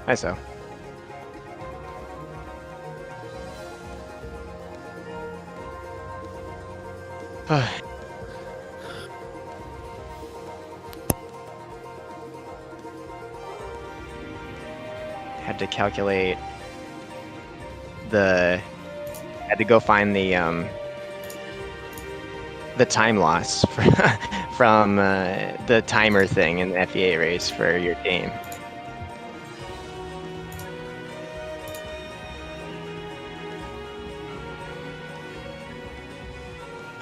ISO. Had to calculate the. Had to go find the time loss from the timer thing in the FE8 race for your game.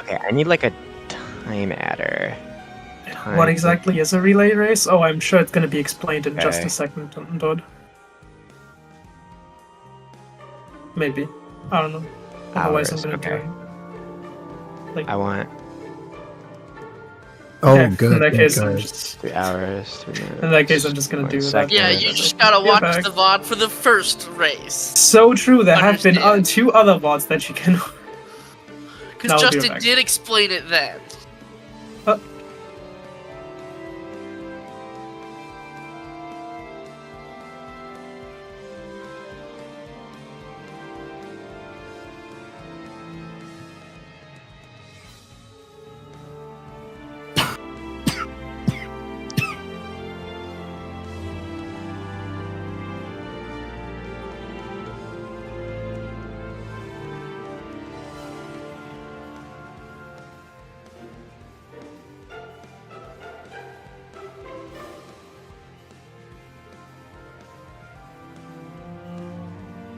Okay, I need like a time adder. What exactly is a relay race? Oh, I'm sure it's going to be explained in just Okay. a second, Todd. Maybe. I don't know. Otherwise, I'm Hours, going to okay. do it. I want Oh, Okay, good. in that case, I'm good. just. 3 hours, 3 minutes. In that case, I'm just gonna do that. Yeah, you just gotta Get watch back. the VOD for the first race. So true. There have been Understand. 2 other VODs that you can. Because I'll be right Justin back. did explain it then.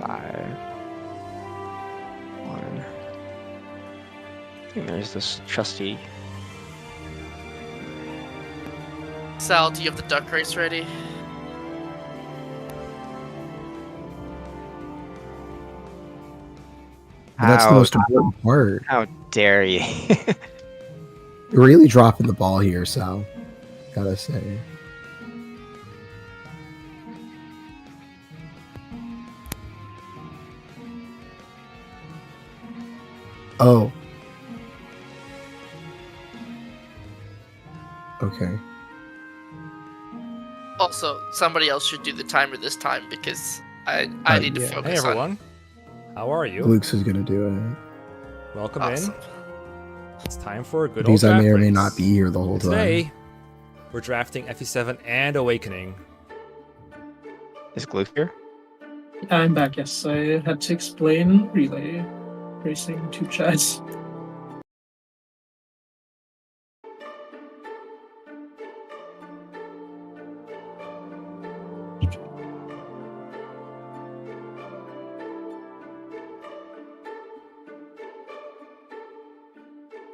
Five. 1. I think there's this trusty. Sal, do you have the duck race ready? But that's the most important part. How dare you? You're really dropping the ball here, Sal. Gotta say. Oh. Okay. Also, somebody else should do the timer this time because I need to yeah. focus Hey on. everyone, how are you? Gluecks is gonna do it. Welcome Awesome. in. It's time for a good Because old I draft may or may race. not be here the whole time. Today, we're drafting FE7 and Awakening. Is Gluecks here? I'm back. Yes, I had to explain relay racing to chats.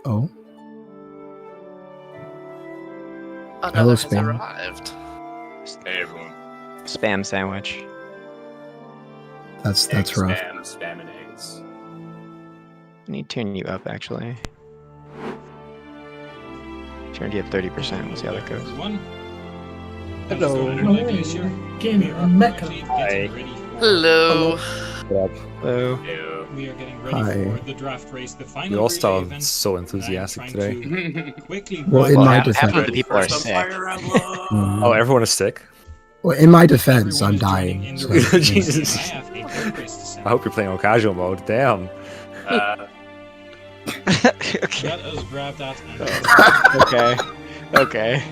Oh. Another Hello, has Spain. arrived. Hey everyone. Spam sandwich. That's Eggs, rough. Spam and eggs. I need to turn you up actually. Turned you at 30%. We'll see how that goes. Everyone. Hello. Geene and Mekkah. Hi. Hello. Hello. We are getting ready Hi. for the draft race, the final You all relay sound event. so enthusiastic I'm today. trying to quickly Well, in Well, my half defense. of the people are sick. Mhm. Oh, everyone is sick. Well, in my defense, Everyone I'm is joining dying. in So, the race. Jesus. I have a third race to send. I hope you're playing on casual mode. Damn. Okay. Let us grab that. And Okay. Okay.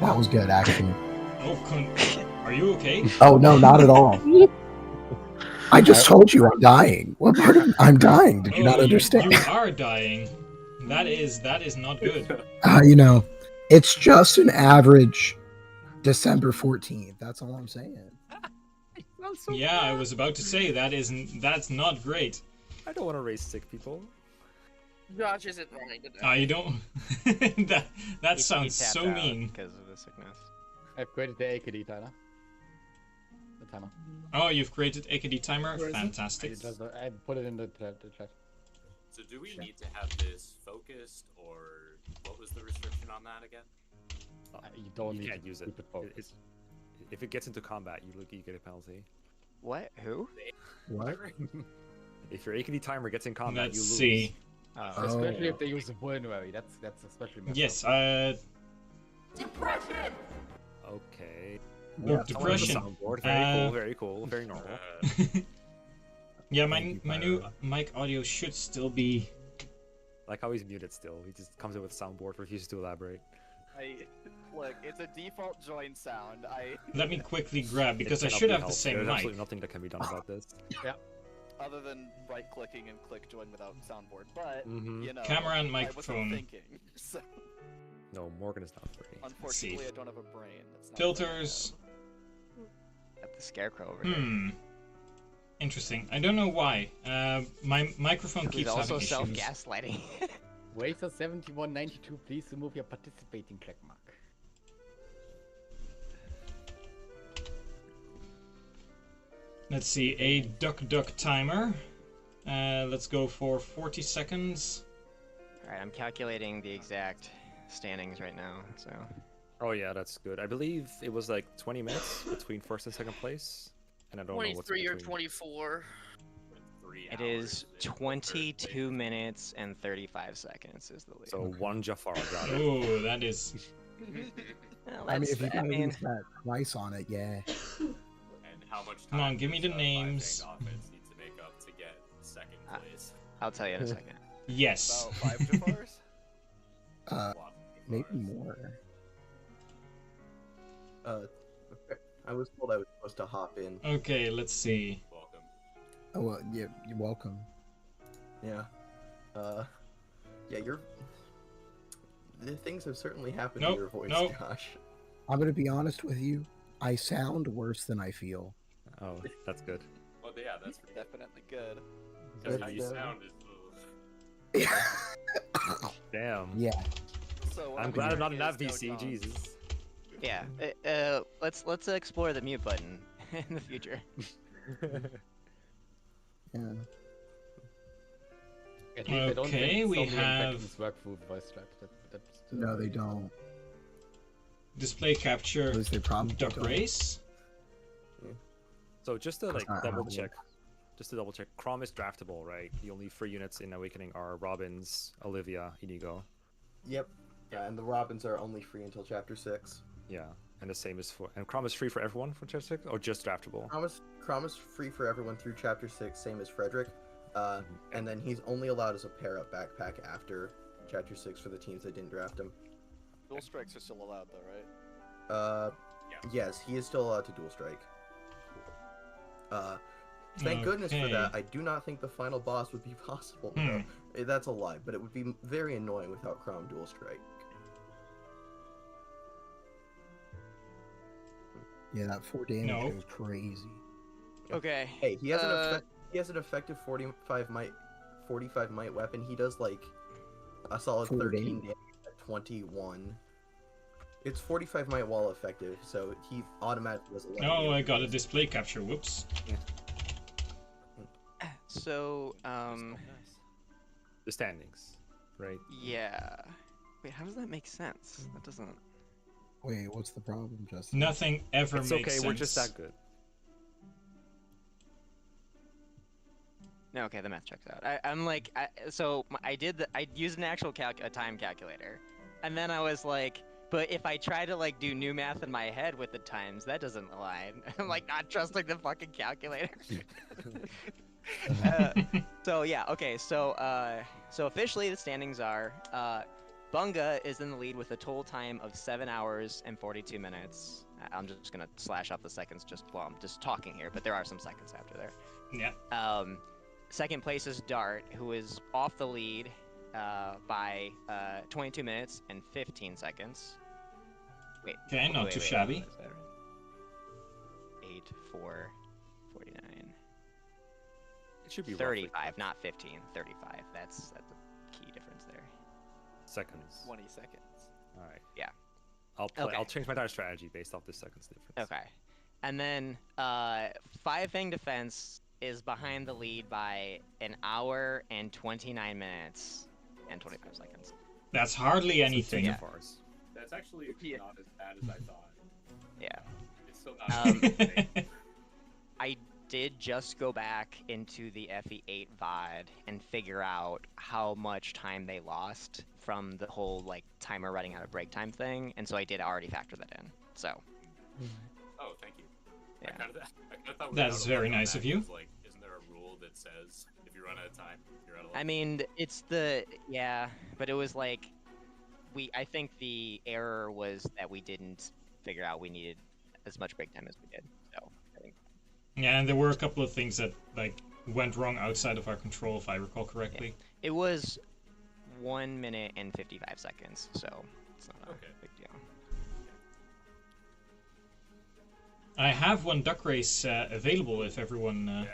that was good, actually. Are you okay? Oh no, not at all. I just told you I'm dying. What part of I'm dying? Did you not understand? You are dying. That is not good. You know, it's just an average December 14th. That's all I'm saying. Yeah, I was about to say that's not great. I don't want to race sick people. Josh isn't running today. You don't. that sounds so mean. Because of the sickness. I've created the AKD timer. The timer. Oh, you've created AKD timer. Where is it? Fantastic. I put it in the chat. So do we need to have this focused, or what was the restriction on that again? You don't You need can't to use it. keep focused. If it gets into combat, you get a penalty. What? Who? What? If your AKD timer gets in combat, Let's you lose. see. Oh. Especially if they use a vulnerary. That's especially messed Yes. up. Okay. Yeah, depression. Soundboard. Very cool. Very cool. Very normal. Yeah, my new mic audio should still be. Like how he's muted still. He just comes in with soundboard, refuses to elaborate. Look, it's a default join sound. Let me quickly grab because I It cannot should be have the helped. same There's mic. absolutely nothing that can be done about this. Other than right-clicking and click join without soundboard, but you know, Camera and I wasn't microphone. thinking, so No, Morgan is not free. unfortunately I don't have a brain. That's not Filters. Got the scarecrow over here. Interesting. I don't know why. My microphone He's keeps also having issues. self-gaslighting. Waster7192, please remove your participating check mark. Let's see, a duck timer. Let's go for 40 seconds. Alright, I'm calculating the exact standings right now, so... Oh yeah, that's good. I believe it was like 20 minutes between first and second place. And I don't know what's 23 or between. 24. It is 22 minutes and 35 seconds is the lead. So one Jafar got it. Oh, that is. Well, I mean, that's if you fair. got to use that price on it, yeah. And how much time Come on, give me the does, names. Five Bank offense need to make up to get second place? I'll tell you in a second. Yes. About 5 Jafars? Maybe more. I was told I was supposed to hop in. Okay, let's see. Welcome. Oh, well, yeah, you're welcome. Yeah. Yeah, the things have certainly happened Nope, to your voice, nope. Josh. I'm going to be honest with you. I sound worse than I feel. Oh, that's good. Well, yeah, that's Definitely good. because how you That's, sound is. Damn. Yeah. So what I'm glad I'm not in hearing that is no VC, John. Jesus. Yeah, let's explore the mute button in the future. Yeah. At least I don't Okay, think we so many have- infections work through voice chat. That's No, they don't. Display capture. At least they probably Duck don't. race. So just to like not how double it check, Chrom is draftable, right? The only free units in Awakening are Robins, Olivia, Inigo. Yep. Yeah, and the Robins are only free until Chapter 6. Yeah, and the same is for Chrom is free for everyone for Chapter 6, or just draftable? Chrom is free for everyone through Chapter 6, same as Frederick. And then he's only allowed as a pair-up backpack after Chapter 6 for the teams that didn't draft him. Dual strikes are still allowed though, right? Yes, he is still allowed to dual strike. Thank goodness for that. I do not think the final boss would be possible. Though. That's a lie, but it would be very annoying without Chrom dual strike. Yeah, that 4 damage was crazy. Okay. Hey, he has an effective 45 might weapon. He does like a solid 13 damage at 21. It's 45 might while effective, so he automatically does 11. Oh, I got a display capture. Whoops. So, The standings, right? yeah. Wait, how does that make sense? That doesn't... Wait, what's the problem, Justin? Nothing ever It's makes okay, sense. we're just that good. No, okay, the math checks out. I used an actual a time calculator, and then I was like, but if I try to like do new math in my head with the times, that doesn't align. I'm like not trusting the fucking calculator. So yeah, okay, so officially the standings are, Bunga is in the lead with a total time of 7 hours and 42 minutes. I'm just gonna slash off the seconds I'm just talking here, but there are some seconds after there. Yeah. Second place is Dart, who is off the lead by 22 minutes and 15 seconds. Wait. Okay, not too shabby. 8, 4, 49. It should be 35, roughly not 15. 35. That's the key difference there. seconds. 20 seconds. All right. Yeah. I'll change my entire strategy based off this seconds difference. Okay. And then Five Fang Defense is behind the lead by an hour and 29 minutes and 25 seconds. That's hardly anything. Yeah. That's actually not as bad as I thought. Yeah. It's still not. I did just go back into the FE8 VOD and figure out how much time they lost from the whole like timer running out of break time thing, and so I did already factor that in. So. Oh, Yeah. I kinda thought we were That's out of very luck on nice that, of you. 'cause, like, isn't there a rule that says if you run out of time, you're out of luck? I mean, it's the yeah, but it was like I think the error was that we didn't figure out we needed as much break time as we did. So I think Yeah, and there were a couple of things that like went wrong outside of our control, if I recall correctly. it was 1 minute and 55 seconds, so it's not a Okay. big deal. I have one duck race available if everyone.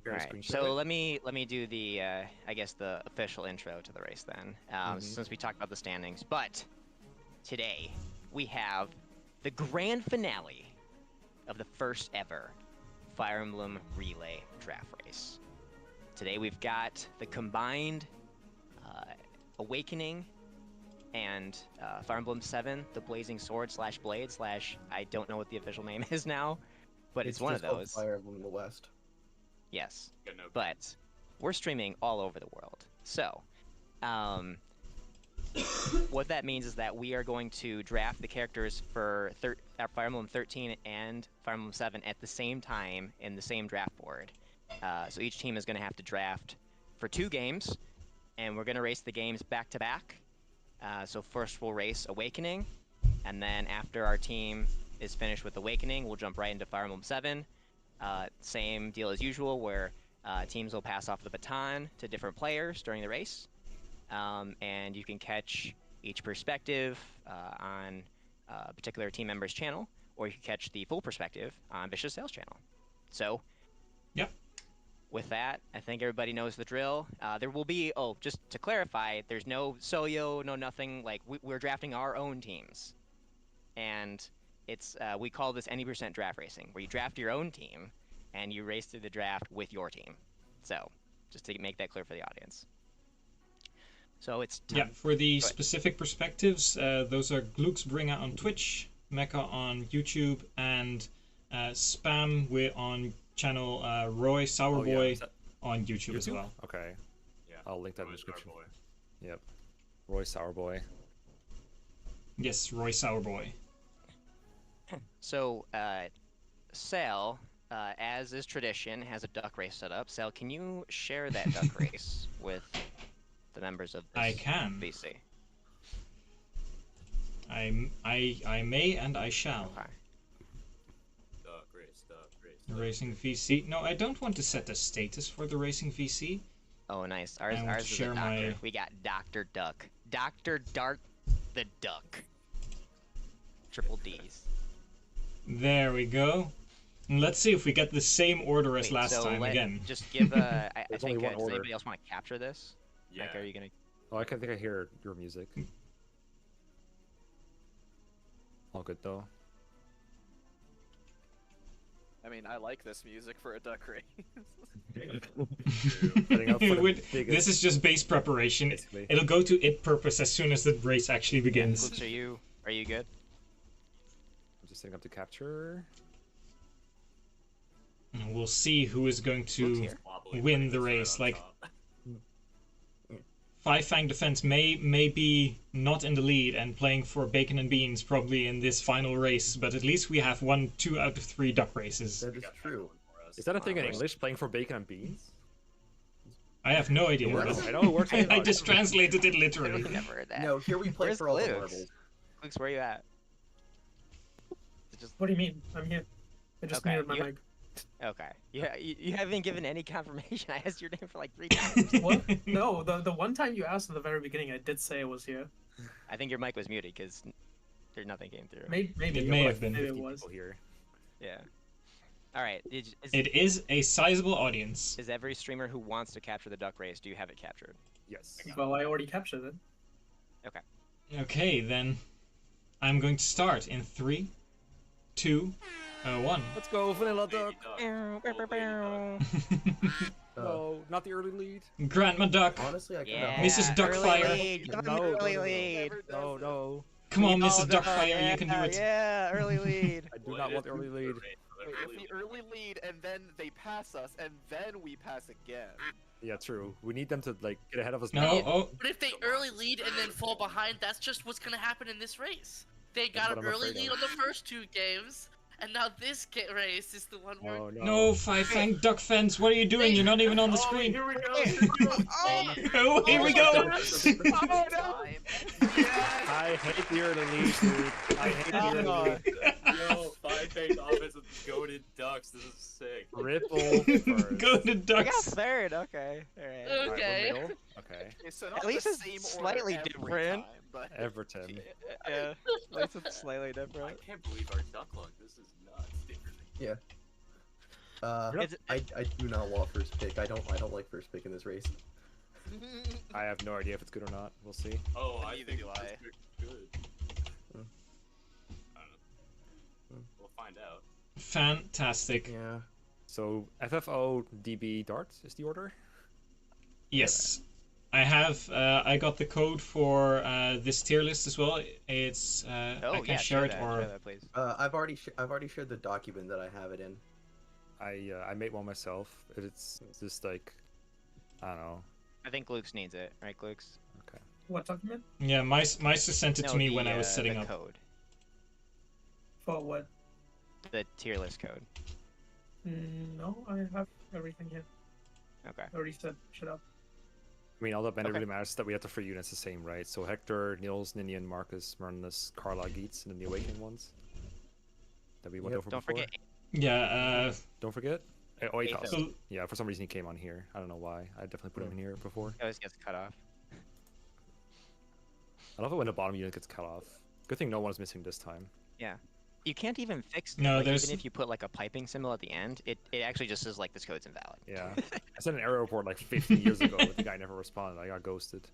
Alright, so let me do the I guess the official intro to the race then, since we talked about the standings. But today we have the grand finale of the first ever Fire Emblem Relay Draft Race. Today we've got the combined Awakening and Fire Emblem 7, the Blazing Sword / Blade / I don't know what the official name is now, but it's one of just called those. Fire Emblem in the West. Yes, Yeah, no, but we're streaming all over the world. So, what that means is that we are going to draft the characters for Fire Emblem 13 and Fire Emblem 7 at the same time in the same draft board. So each team is going to have to draft for 2 games, and we're going to race the games back to back. So first we'll race Awakening, and then after our team is finished with Awakening, we'll jump right into Fire Emblem 7. Same deal as usual, where teams will pass off the baton to different players during the race, and you can catch each perspective on a particular team member's channel, or you can catch the full perspective on Vicious Sales channel. So, Yep. With that, I think everybody knows the drill. There will be, just to clarify, there's no Soyo, no nothing, like, we're drafting our own teams. And it's, we call this any % draft racing, where you draft your own team, and you race through the draft with your team. So, just to make that clear for the audience. So it's time. Yeah, for the specific perspectives, those are Gluecks bring out on Twitch, Mekkah on YouTube, and Spam on channel Roy Sourboy on YouTube as well. Okay. Yeah. I'll link that in the Roy description. Sourboy. Yep. Roy Sourboy. Yes, Roy Sourboy. So, Sal, as is tradition, has a duck race set up. Sal, can you share that duck race with the members of this I can. VC? I may and I shall. Okay. Duck race, duck race. Racing VC. No, I don't want to set a status for the Racing VC. Oh, nice. I Ours want to is a share doctor. my- We got Dr. Duck. Dr. Dark the Duck. Triple D's. There we go. And let's see if we get the same order as Wait, last so time again. Just give a. I There's think. only one Does order. anybody else want to capture this? Yeah. Like, are you gonna? Oh, I think I hear your music. All good though. I mean, I like this music for a duck race. Putting up for the With- biggest- this is just base preparation. Basically. It'll go to it purpose as soon as the race actually begins. Gluecks, are you good? I'm just setting up to capture. And we'll see who is going Gluecks to here. Wobbly win brains the right race. on Like, top. Five Fang Defense may be not in the lead and playing for Bacon and Beans probably in this final race, but at least we have 2 out of 3 duck races. That is true. For us. Is that a thing in English? Playing for bacon and beans? I have no idea. It works. but I know it works. I just translated it literally. I've never heard that. No, here we play Where's for all the Gluecks? marbles. Gluecks, where you at? It's just What do you mean? I'm here. I just Okay, muted my you- mic. okay. You haven't given any confirmation. I asked your name for like 3 times. What? No, the one time you asked at the very beginning, I did say I was here. I think your mic was muted because nothing came through. Maybe It may have been. Maybe it 50 was. people here. Yeah. All right. It is a sizable audience. Is every streamer who wants to capture the duck race, do you have it captured? Yes. Well, I already captured it. Okay, then I'm going to start in 3, 2, 1. Let's go, Vanilla Duck. Uh, Not the early lead. Grandma Duck. honestly, I kind Yeah. of Mrs. Duckfire. Early lead. Give him No, an early no, no. lead. No, no. Come on, Oh, Mrs. Duckfire, you can do it. Yeah, early lead. I do not want the early lead. Wait, if the early lead and then they pass us and then we pass again. Yeah, true. We need them to like get ahead of us. No, now. oh, But if they early lead and then fall behind, that's just what's gonna happen in this race. They got what an I'm early afraid lead of. on the first 2 games, And now this race is the one where. Oh no. No, Five-Fang Duck Fence, what are you doing? You're not even on the screen. Here we go. Oh, here we go. Oh no! I hate the early lead, dude. I hate the early lead. Yo, 5-phase offense with goated ducks. This is sick. Ripple first. Go to I got Ducks. third. Okay. All right. Alright, we're Okay. middle. Okay. Okay, so not At least the it's same slightly order every different. time, but Everton. Yeah. At least it's slightly I different. can't believe our duck luck. This is nuts, dude. I do not want first pick. I don't like first pick in this race. I have no idea if it's good or not. We'll see. Oh, I Neither think do it's I. good. I don't know. We'll find out. Fantastic. Yeah. So FFO DB Dart is the order. Yes. I got the code for this tier list as well. It's I Oh can yeah. share it Show or that, please. I've already shared the document that I have it in. I made one myself. It's just like, I don't know. I think Gluecks needs it, right, Gluecks? Okay. What document? yeah, Meister sent it to me when I was setting the up. code, For what? the tier list code. No, I have everything here. Okay. I already said shut up. I mean, all that Okay. really matters is that we have the 3 units the same, right? So Hector, Nils, Ninian, Marcus, Mernus, Carla, Geets, and then the Awakening ones that we went over Don't before. forget. Yeah. Don't forget. Oh, Athos. So Yeah, for some reason he came on here. I don't know why. I definitely put him in here before. It always gets cut off. I love it when the bottom unit gets cut off. Good thing no one's missing this time. Yeah. You can't even fix No, like, there's- even if you put like a piping symbol at the end, it actually just says like this code's invalid. Yeah. I sent an error report like 50 years ago, but the guy never responded. I got ghosted.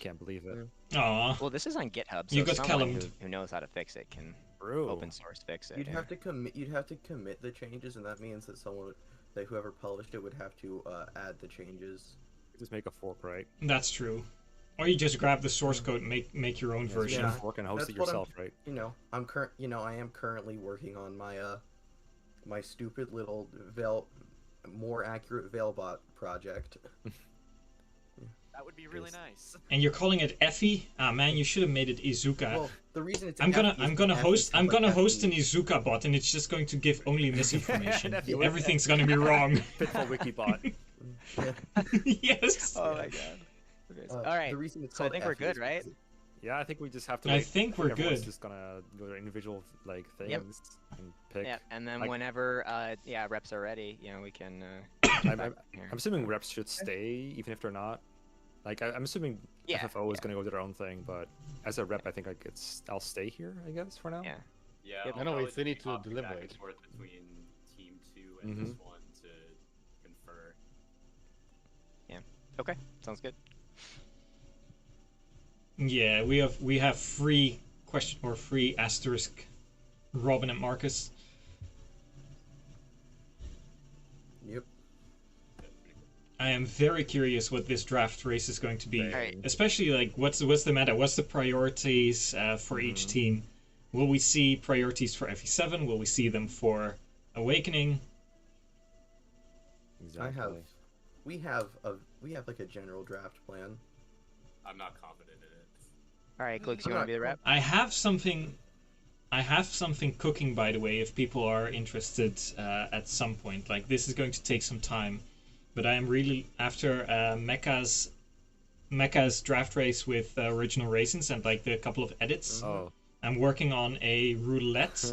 Can't believe it. Aw. Well, this is on GitHub, so You got someone Callum'd. who knows how to fix it can Bro. open source fix it. You'd yeah. have to commit. You'd have to commit the changes, and that means that whoever published it would have to add the changes. Just make a fork, right? That's true. Or you just grab the source code and make your own Yeah, so version. you make a fork and host That's it what yourself, right? You know, I am currently working on my my stupid little more accurate Veilbot project. that would be really nice. And you're calling it Effie? Ah man, you should have made it Izuka. Well, the reason it's I'm gonna host an Izuka bot, and it's just going to give only misinformation. Everything's gonna be wrong. Pitfall Wikibot. Yes. Oh my god. Okay, so- all right. The reason it's So I called think we're Effie good, is right? because Yeah, I think we just have to. I wait. think we're Everyone's good. just gonna go to individual like things Yep. and pick. Yeah, and then Like- whenever reps are ready, you know, we can. I'm assuming reps should stay even if they're not. Like I'm assuming Yeah, FFO is gonna go do their own thing, but as a rep, I think like I'll stay here, I guess, for now. Yeah. Yeah. Yep. I'll I know, probably we still need be to hopping back and deliberate. forth between team 2 and this one to confer. Okay, sounds good. Yeah, we have free question or free asterisk Robin and Marcus. Yep. I am very curious what this draft race is going to be. Alright. Especially like what's the meta? What's the priorities for each team? Will we see priorities for FE7? Will we see them for Awakening? Exactly. we have like a general draft plan. I'm not confident in it. All right, Gluecks, you want to be the rep? I have something cooking, by the way, if people are interested at some point. Like, this is going to take some time, but I am really, after Mekkah's draft race with original raisins and like the couple of edits, Oh. I'm working on a roulette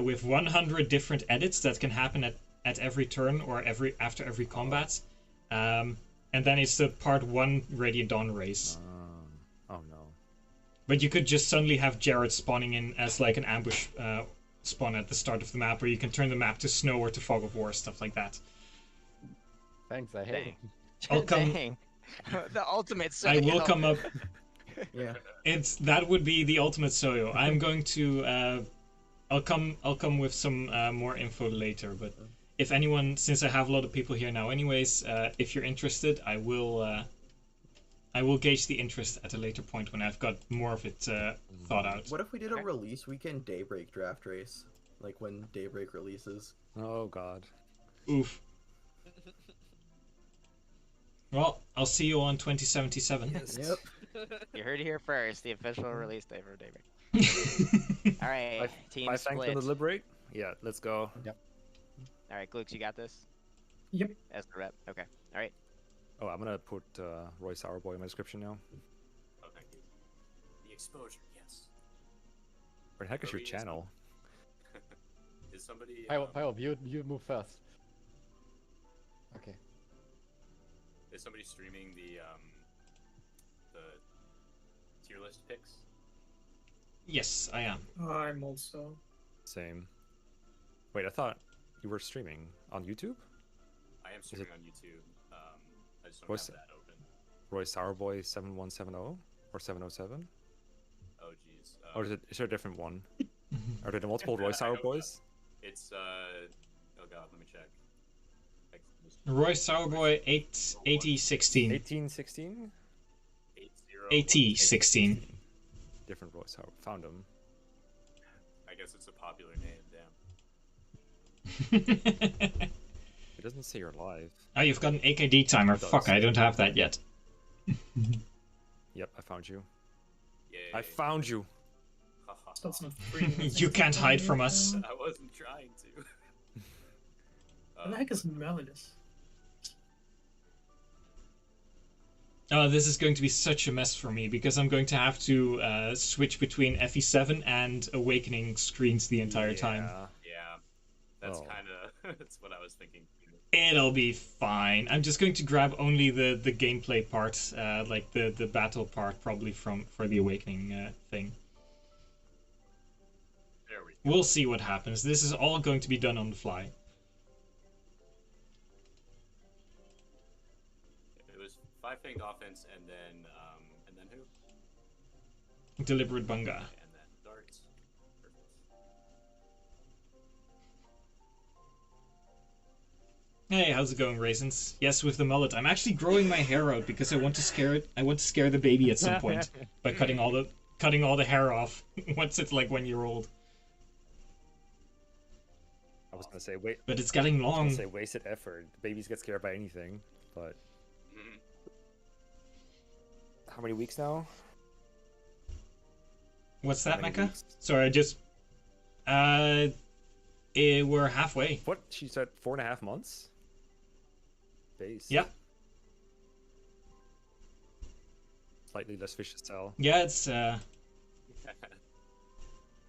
with 100 different edits that can happen at every turn or after every combat. And then it's the part 1 Radiant Dawn race. Oh no. But you could just suddenly have Jared spawning in as like an ambush spawn at the start of the map, or you can turn the map to snow or to fog of war, stuff like that. Thanks, I hate it. I'll come. Dang. The ultimate. I will Soyo. come up. Yeah. That would be the ultimate Soyo. I'm going to. I'll come with some more info later. But if anyone, since I have a lot of people here now, anyways, if you're interested, I will gauge the interest at a later point when I've got more of it thought out. What if we did a release weekend Daybreak draft race? Like when Daybreak releases. Oh god. Oof. Well, I'll see you on 2077. Yep. You heard it here first. The official release day for Daybreak. All right, team Five thanks split. to deliberate. Yeah, let's go. Yep. All right, Gluecks, you got this. Yep. As the rep. Okay. All right. Oh, I'm gonna put Roy Sourboy in my description now. Oh, thank you. The exposure, yes. Where the heck is your Maybe channel? Is somebody? Pyrope, you move first. Okay. Is somebody streaming the tier list picks? Yes, I am. I'm also. Same. Wait, I thought you were streaming on YouTube? I am streaming on YouTube. I just don't What's have that open. Roy Sourboy 7170 or 707? Oh jeez. Or is there a different one? Are there multiple Roy Sourboys? It's oh god, let me check. Roy Sourboy 8016. 1816? 8016. Different Roy Sour. Found him. I guess it's a popular name, damn. It doesn't say you're live. Oh, you've got an AKD timer. Fuck, I don't have that yet. Yep, I found you. Yay. I found you. That's not free. You can't hide from us. I wasn't trying to. What the heck is Melodus? Oh, this is going to be such a mess for me because I'm going to have to switch between FE7 and Awakening screens the entire time. Yeah, that's kind of that's what I was thinking. It'll be fine. I'm just going to grab only the gameplay part, like the battle part, probably for the Awakening thing. There we go. We'll see what happens. This is all going to be done on the fly. It was 5-fanged offense and then who? Deliberate Bunga. And then darts. Perfect. Hey, how's it going, Raisins? Yes, with the mullet. I'm actually growing my hair out because I want to scare it. I want to scare the baby at some point by cutting all the hair off once it's like 1 year old. I was gonna say wait, but it's getting long. I was gonna say wasted effort. Babies get scared by anything, but how many weeks now? What's that, Mekkah? Sorry, I just we're halfway. What? She said 4.5 months. Base. Yep. Slightly less vicious tell. Yeah, it's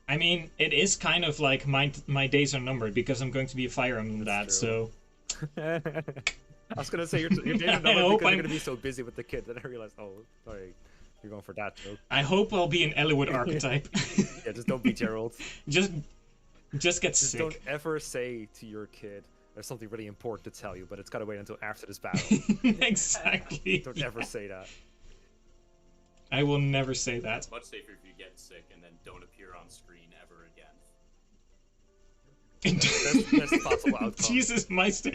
I mean, it is kind of like my days are numbered because I'm going to be a Fire Emblem dad, so. I was gonna say your days are numbered because you're gonna be so busy with the kid that I realized, oh, sorry, you're going for that joke. I hope I'll be an Eliwood archetype. Yeah, just don't be Gerald. Just get sick. Don't ever say to your kid, there's something really important to tell you, but it's gotta wait until after this battle. Exactly. Don't ever say that. I will never say that. It's much safer if you get sick and then don't appear on screen ever again. That's the possible outcome. Jesus, Meister.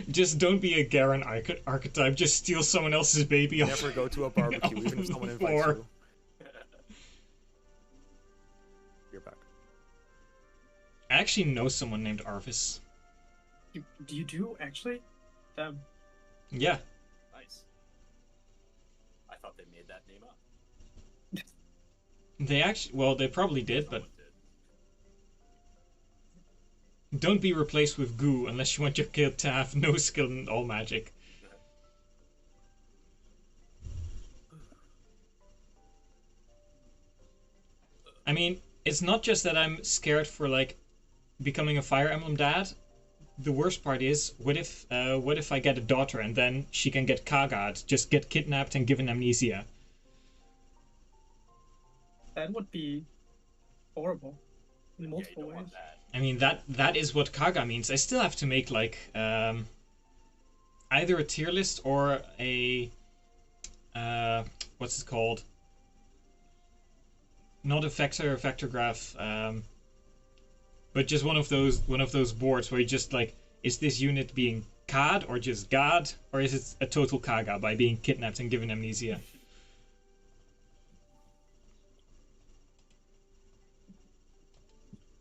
Just don't be a Garen archetype. Just steal someone else's baby off. Never go to a barbecue, even if someone invites you. You're back. I actually know someone named Arvis. Do you actually? Yeah. Nice. I thought they made that name up. They actually, well, they probably did, but don't be replaced with Goo unless you want your kid to have no skill in all magic. I mean, it's not just that I'm scared for like becoming a Fire Emblem dad. The worst part is, what if I get a daughter and then she can get Kagad, just get kidnapped and given amnesia? That would be horrible in multiple ways. I mean, that is what Kaga means. I still have to make like either a tier list or a what's it called? Not a vector graph, but just one of those boards where you just like, is this unit being Kad or just God, or is it a total Kaga by being kidnapped and given amnesia?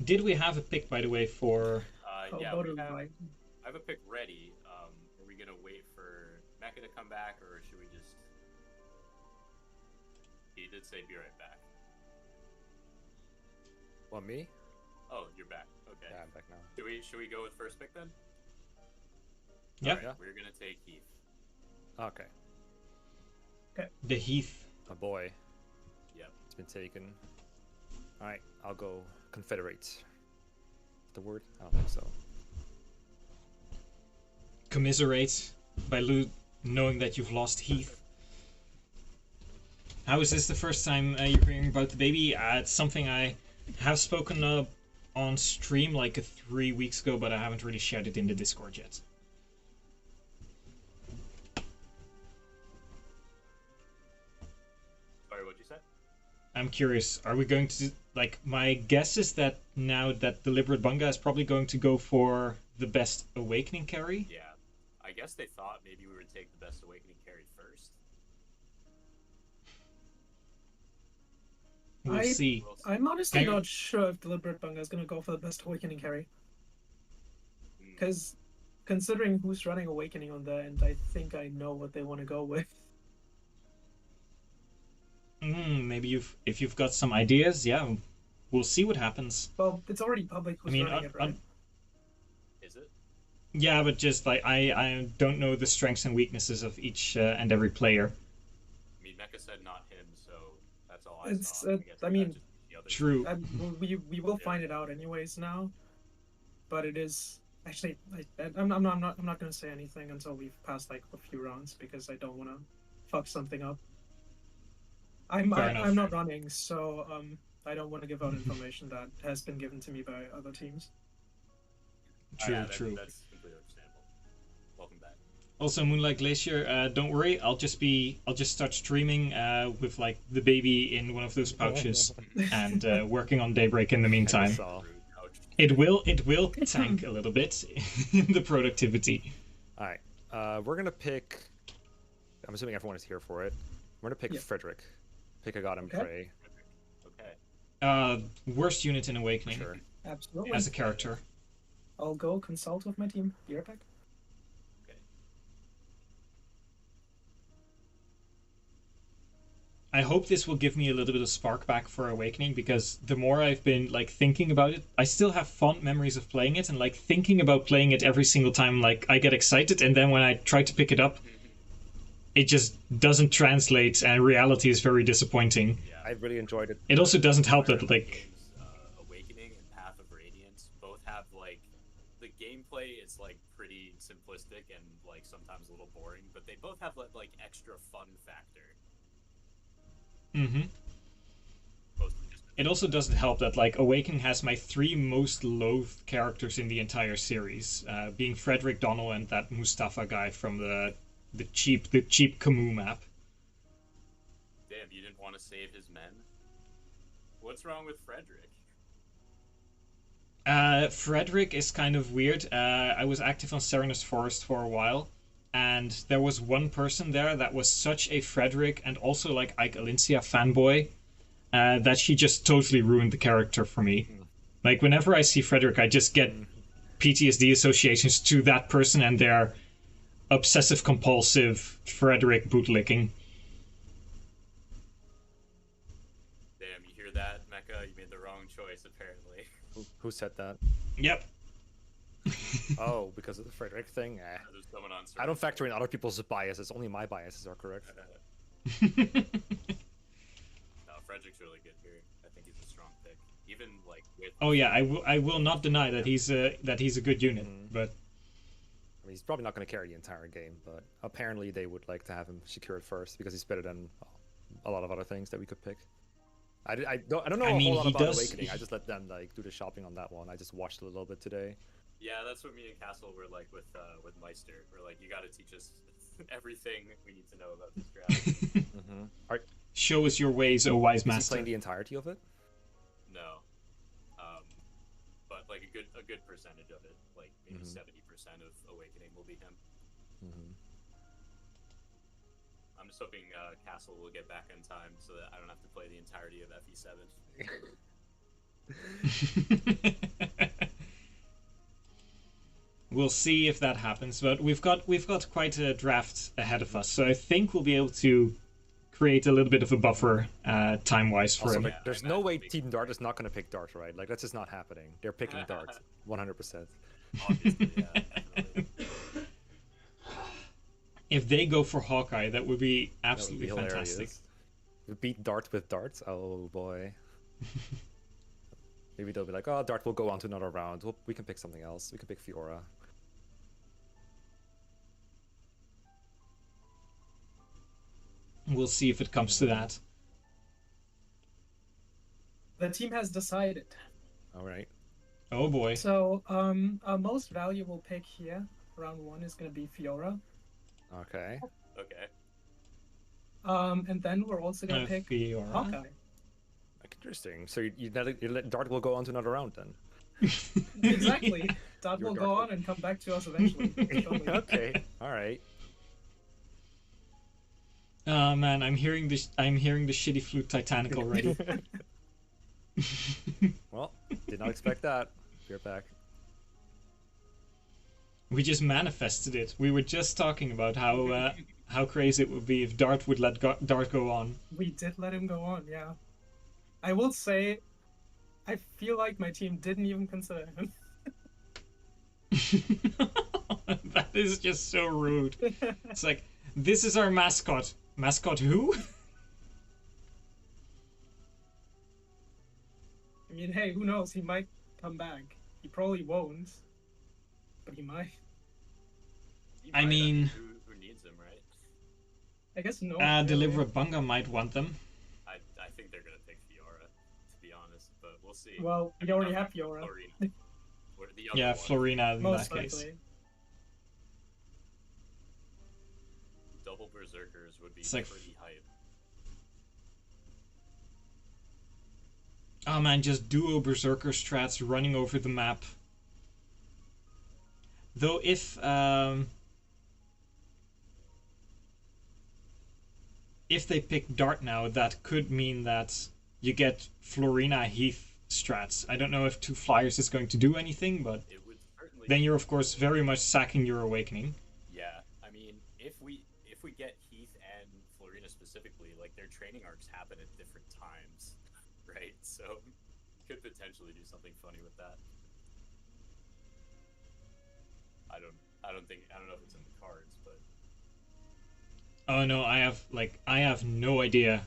Did we have a pick, by the way, for... Yeah, I have a pick ready. Are we going to wait for Mekkah to come back, or should we just... He did say be right back. What, me? Oh, you're back. Okay. Yeah, I'm back now. Should we go with first pick then? Yeah. Alright, we're gonna take Heath. Okay. The Heath. A boy. Yep. It's been taken. Alright, I'll go Confederate. The word? I don't think so. Commiserate by knowing that you've lost Heath. How is this the first time you're hearing about the baby? It's something I have spoken on stream like 3 weeks ago, but I haven't really shared it in the Discord yet. Sorry, what'd you say? I'm curious, are we going to, like, my guess is that now that Deliberate Bunga is probably going to go for the best Awakening carry? Yeah. I guess they thought maybe we would take the best Awakening carry first. We'll see. I'm honestly not sure if Deliberate Bunga is going to go for the best Awakening carry. Because considering who's running Awakening on their end, I think I know what they want to go with. Maybe if you've got some ideas, yeah, we'll see what happens. Well, it's already public who's running it, right? Is it? Yeah, but just like I don't know the strengths and weaknesses of each and every player. I mean, Mekkah said not him, so that's all I It's saw. I mean, true. We will find it out anyways now, but it is actually I'm not gonna say anything until we've passed like a few rounds because I don't want to fuck something up. I'm not running, so I don't want to give out information that has been given to me by other teams. True. That's completely understandable. Welcome back. Also, Moonlight Glacier, don't worry, I'll just start streaming with like the baby in one of those pouches and working on Daybreak in the meantime. It will tank a little bit in the productivity. All right, we're gonna pick. I'm assuming everyone is here for it. We're gonna pick Frederick. Pick a god and pray. Okay. Worst unit in Awakening. Sure. Absolutely. As a character. I'll go consult with my team. Be right back. I hope this will give me a little bit of spark back for Awakening, because the more I've been like thinking about it, I still have fond memories of playing it, and like thinking about playing it every single time, like I get excited, and then when I try to pick it up, it just doesn't translate, and reality is very disappointing. Yeah, I really enjoyed it. It also doesn't help that like Awakening and Path of Radiance both have like the gameplay is like pretty simplistic and like sometimes a little boring, but they both have like extra fun factor. It also doesn't help that like Awakening has my 3 most loathed characters in the entire series, being Frederick, Donnell, and that Mustafa guy from the cheap Camus map. Damn, you didn't want to save his men? What's wrong with Frederick? Frederick is kind of weird. I was active on Serenus Forest for a while, and there was one person there that was such a Frederick and also like Ike Alincia fanboy that she just totally ruined the character for me. Like whenever I see Frederick, I just get PTSD associations to that person and their obsessive compulsive Frederick bootlicking. Damn, you hear that, Mekkah? You made the wrong choice, apparently. Who said that? Yep. Oh, because of the Frederick thing? There's someone on I don't factor in other people's biases. Only my biases are correct. No, Frederick's really good here. I think he's a strong pick. Even like with. Oh yeah, I will not deny that he's a good unit, but. I mean, he's probably not going to carry the entire game, but apparently they would like to have him secured first because he's better than a lot of other things that we could pick. I don't know a whole lot about Awakening. I just let them like do the shopping on that one. I just watched a little bit today. Yeah, that's what me and Castle were like with Meister. We're like, you got to teach us everything we need to know about this draft. Show us your ways, O wise master. Is he playing the entirety of it? No, but like a good percentage of it, like maybe 70% of Awakening will be him. I'm just hoping Castle will get back in time so that I don't have to play the entirety of FE7. We'll see if that happens, but we've got quite a draft ahead of us, so I think we'll be able to create a little bit of a buffer time-wise for Also, him. like, there's no way Team Dart is not going to pick Dart, right? Like, that's just not happening. They're picking Dart, 100%. Obviously, yeah, definitely. If they go for Hawkeye, that would be That would absolutely be fantastic. hilarious. We beat Dart with Dart? Oh boy. Maybe they'll be like, oh, Dart will go on to another round. We can pick something else. We can pick Fiora. We'll see if it comes to that. The team has decided. All right. Oh boy. So, our most valuable pick here, round 1, is going to be Fiora. Okay. Okay. And then we're also going to pick Fiora. Hawkeye. Interesting. So you let Dart will go on to another round then? Exactly. Dart You're will Dart. go on and come back to us eventually. Okay. All right. Oh man, I'm hearing the shitty flute Titanic already. Well, did not expect that. You're back. We just manifested it. We were just talking about how crazy it would be if Dart would let Dart go on. We did let him go on, yeah. I will say, I feel like my team didn't even consider him. That is just so rude. It's like, this is our mascot. Mascot who? I mean, hey, who knows? He might come back. He probably won't, but he might. I mean, who needs him, right? I guess no. Deliver Bunga might want them. I think they're gonna pick Fiora, to be honest, but we'll see. Well, we already have Fiora. Florina. Or the other Yeah, one. Florina in Most that case. likely. Double Berserkers would be It's like- pretty hype. Oh man, just duo Berserker strats running over the map. Though if they pick Dart now, that could mean that you get Florina Heath strats. I don't know if 2 flyers is going to do anything, but It would certainly. then you're of course very much sacking your Awakening. Yeah, I mean, if we get Heath and Florina specifically, like their training arcs happen at different times, right? So could potentially do something funny with that. I don't know if it's in the cards, but Oh no, I have no idea.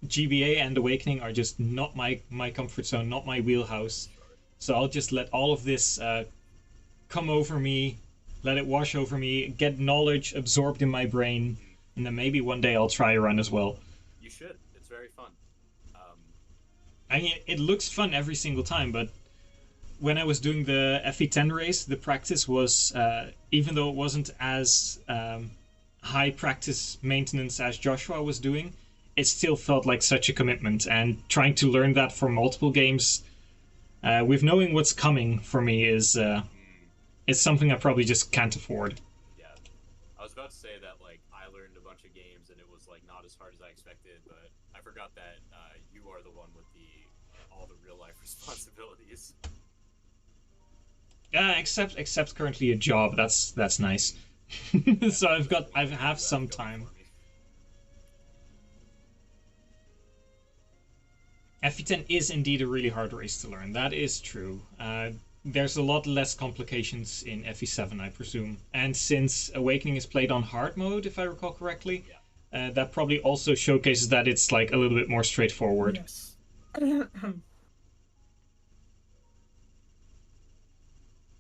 GBA and Awakening are just not my comfort zone, not my wheelhouse. So I'll just let all of this come over me, let it wash over me, get knowledge absorbed in my brain, and then maybe one day I'll try a run as well. you should. It's very fun. I mean, it looks fun every single time, but when I was doing the FE10 race, the practice was, even though it wasn't as high practice maintenance as Joshua was doing, it still felt like such a commitment. And trying to learn that for multiple games, with knowing what's coming for me is something I probably just can't afford. Yeah, I was about to say that like I learned a bunch of games and it was like not as hard as I expected, but I forgot that you are the one with all the real life responsibilities. Except currently a job. That's nice. So I have some time. FE10 is indeed a really hard race to learn. That is true. There's a lot less complications in FE7, I presume. And since Awakening is played on hard mode, if I recall correctly, that probably also showcases that it's like a little bit more straightforward. Yes.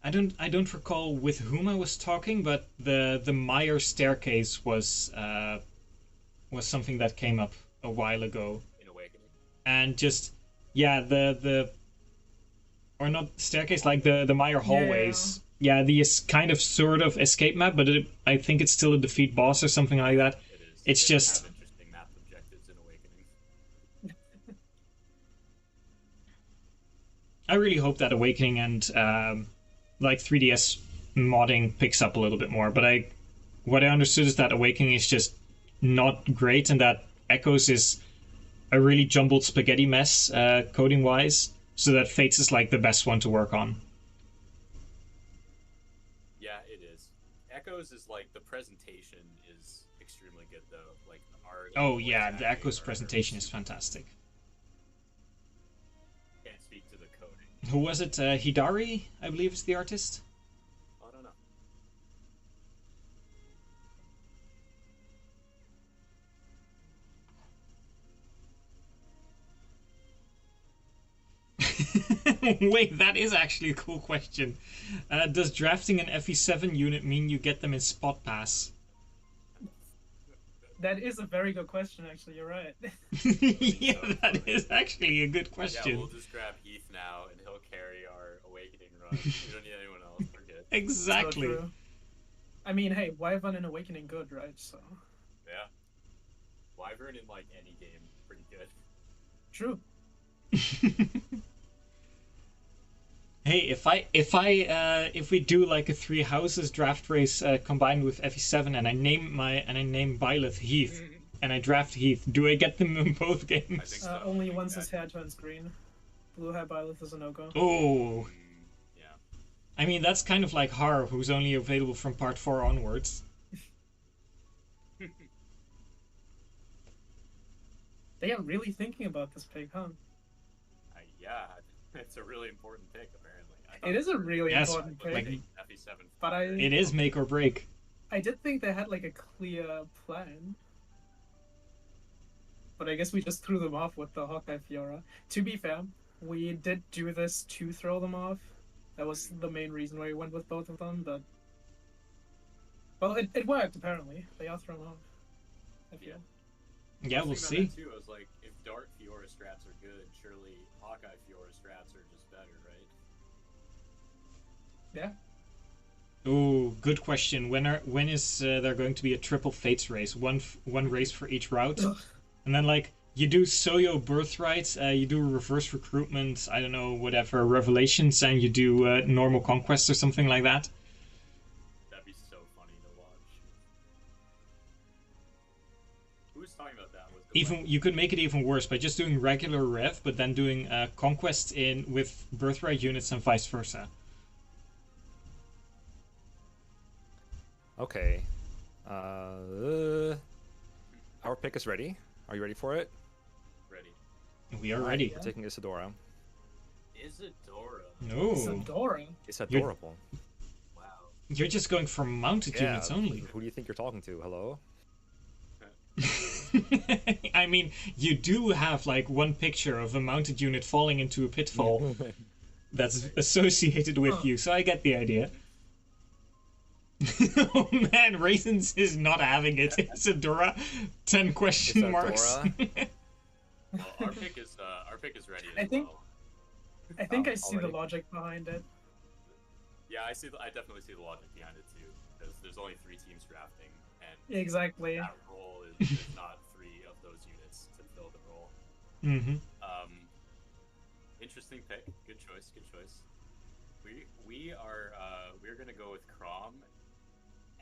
I don't recall with whom I was talking, but the Meyer staircase was something that came up a while ago. In Awakening. And just the or not staircase, like the Meyer hallways. Yeah, the kind of sort of escape map, but I think it's still a defeat boss or something like that. It is. It's They just have interesting map objectives in Awakening. I really hope that Awakening and like 3DS modding picks up a little bit more. But what I understood is that Awakening is just not great, and that Echoes is a really jumbled spaghetti mess coding wise. So that Fates is like the best one to work on. Yeah, it is. Echoes is like the presentation is extremely good though. Like art. Oh yeah, the Echoes presentation is fantastic. Can't speak to the coding. Who was it? Hidari, I believe, is the artist. I don't know. Wait, that is actually a cool question. Does drafting an FE7 unit mean you get them in spot pass? That is a very good question, actually. You're right. Yeah, that is actually a good question. Yeah, we'll just grab Heath now, and he'll carry our Awakening run. We don't need anyone else. We're good. Exactly. So I mean, hey, Wyvern and Awakening good, right? So. Yeah. Wyvern in like any game, pretty good. True. Hey, if we do like a 3 houses draft race combined with FE7 and I name Byleth Heath and I draft Heath, do I get them in both games? I think so. Only once his hair turns green. Blue hair Byleth is a no-go. Oh. Yeah. I mean, that's kind of like Har, who's only available from part 4 onwards. They are really thinking about this pick, huh? Yeah, it's a really important pick, apparently. It is a really important pick. Like, FE7. But it is make or break. I did think they had like a clear plan. But I guess we just threw them off with the Hawkeye Fiora. To be fair, we did do this to throw them off. That was the main reason why we went with both of them, but... Well, it worked, apparently. They are thrown off. I feel. Yeah, we'll see. Too, I was like, if Dart Fiora strats are good, surely Hawkeye Fiora strats are just better, right? Yeah. Oh, good question. When is there going to be a triple Fates race? One race for each route, and then like you do Soyo Birthright, you do Reverse Recruitment, I don't know, whatever, Revelations, and you do Normal Conquest or something like that. That'd be so funny to watch. Who was talking about that? Even you could make it even worse by just doing regular Rev, but then doing Conquest in with Birthright units and vice versa. Okay. Our pick is ready. Are you ready for it? Ready. We are ready. We're taking Isadora. Isadora. No. Isadora? It's adorable. Wow. You're just going for mounted units only. Who do you think you're talking to? Hello? I mean, you do have like one picture of a mounted unit falling into a pitfall that's associated with you, so I get the idea. Oh man, Raisins is not having it. Isadora, 10 question marks. Well, our pick is ready as well. I think I see the logic behind it. Yeah, I definitely see the logic behind it too, because there's only 3 teams drafting, and exactly that role is not 3 of those units to fill the role. Mm-hmm. Interesting pick. Good choice. Good choice. We're gonna go with Crom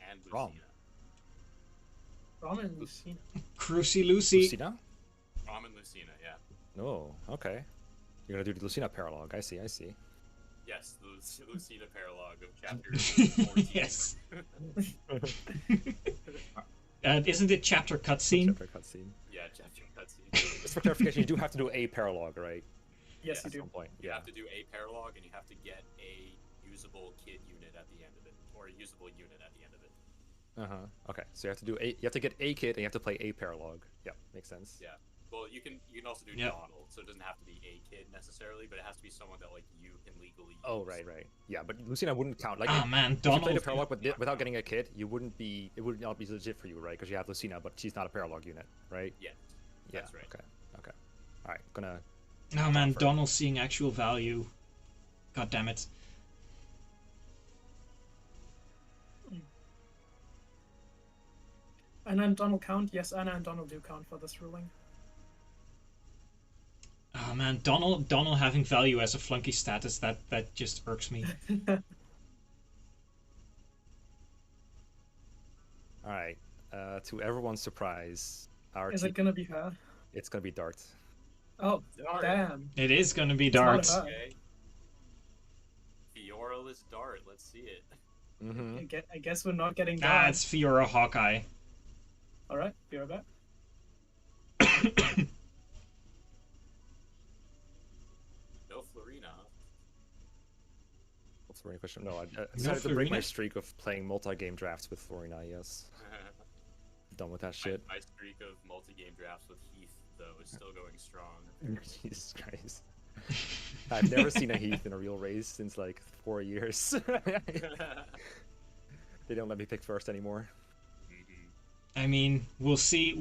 and Lucina. Crom and Lucina. Crucy Lucy. Lucina? Crom and Lucina, yeah. Oh, okay. You're gonna do the Lucina paralog. I see. Yes, the Lucina paralog of chapter 14. Yes. Isn't it chapter cutscene? Chapter cutscene. Yeah, chapter cutscene. Just for clarification, you do have to do a paralog, right? Yes, you At do. some point. You Yeah. have to do a paralog, and you have to get a usable kid unit at the end of it, or a usable unit at the end of it. Okay, so you have to do you have to get a kit and you have to play a paralog. Yeah, makes sense. Yeah. Well, you can also do Donald, so it doesn't have to be a kid necessarily, but it has to be someone that like you can legally use. Oh, right. Yeah, but Lucina wouldn't count. Like, oh man, if you played a Donald. paralog without getting a kit, it would not be legit for you, right? Because you have Lucina, but she's not a paralog unit, right? Yeah. That's right. Okay. All right, gonna. Oh man, Donald seeing actual value. God damn it. Anna and Donald count? Yes, Anna and Donald do count for this ruling. Oh man, Donald having value as a flunky status, that just irks me. All right. To everyone's surprise, Is it gonna be her? It's gonna be Dart. Oh, Dart. damn. It is gonna be Dart. It's not her. Okay. Fioraless Dart. Let's see it. I guess we're not getting Ah, down. it's Fiora Hawkeye. All right, be right back. No Florina. What's the question? No, I decided to break my streak of playing multi-game drafts with Florina, yes. Done with that shit. My streak of multi-game drafts with Heath, though, is still going strong. Jesus Christ. I've never seen a Heath in a real race since like 4 years. They don't let me pick first anymore. I mean, we'll see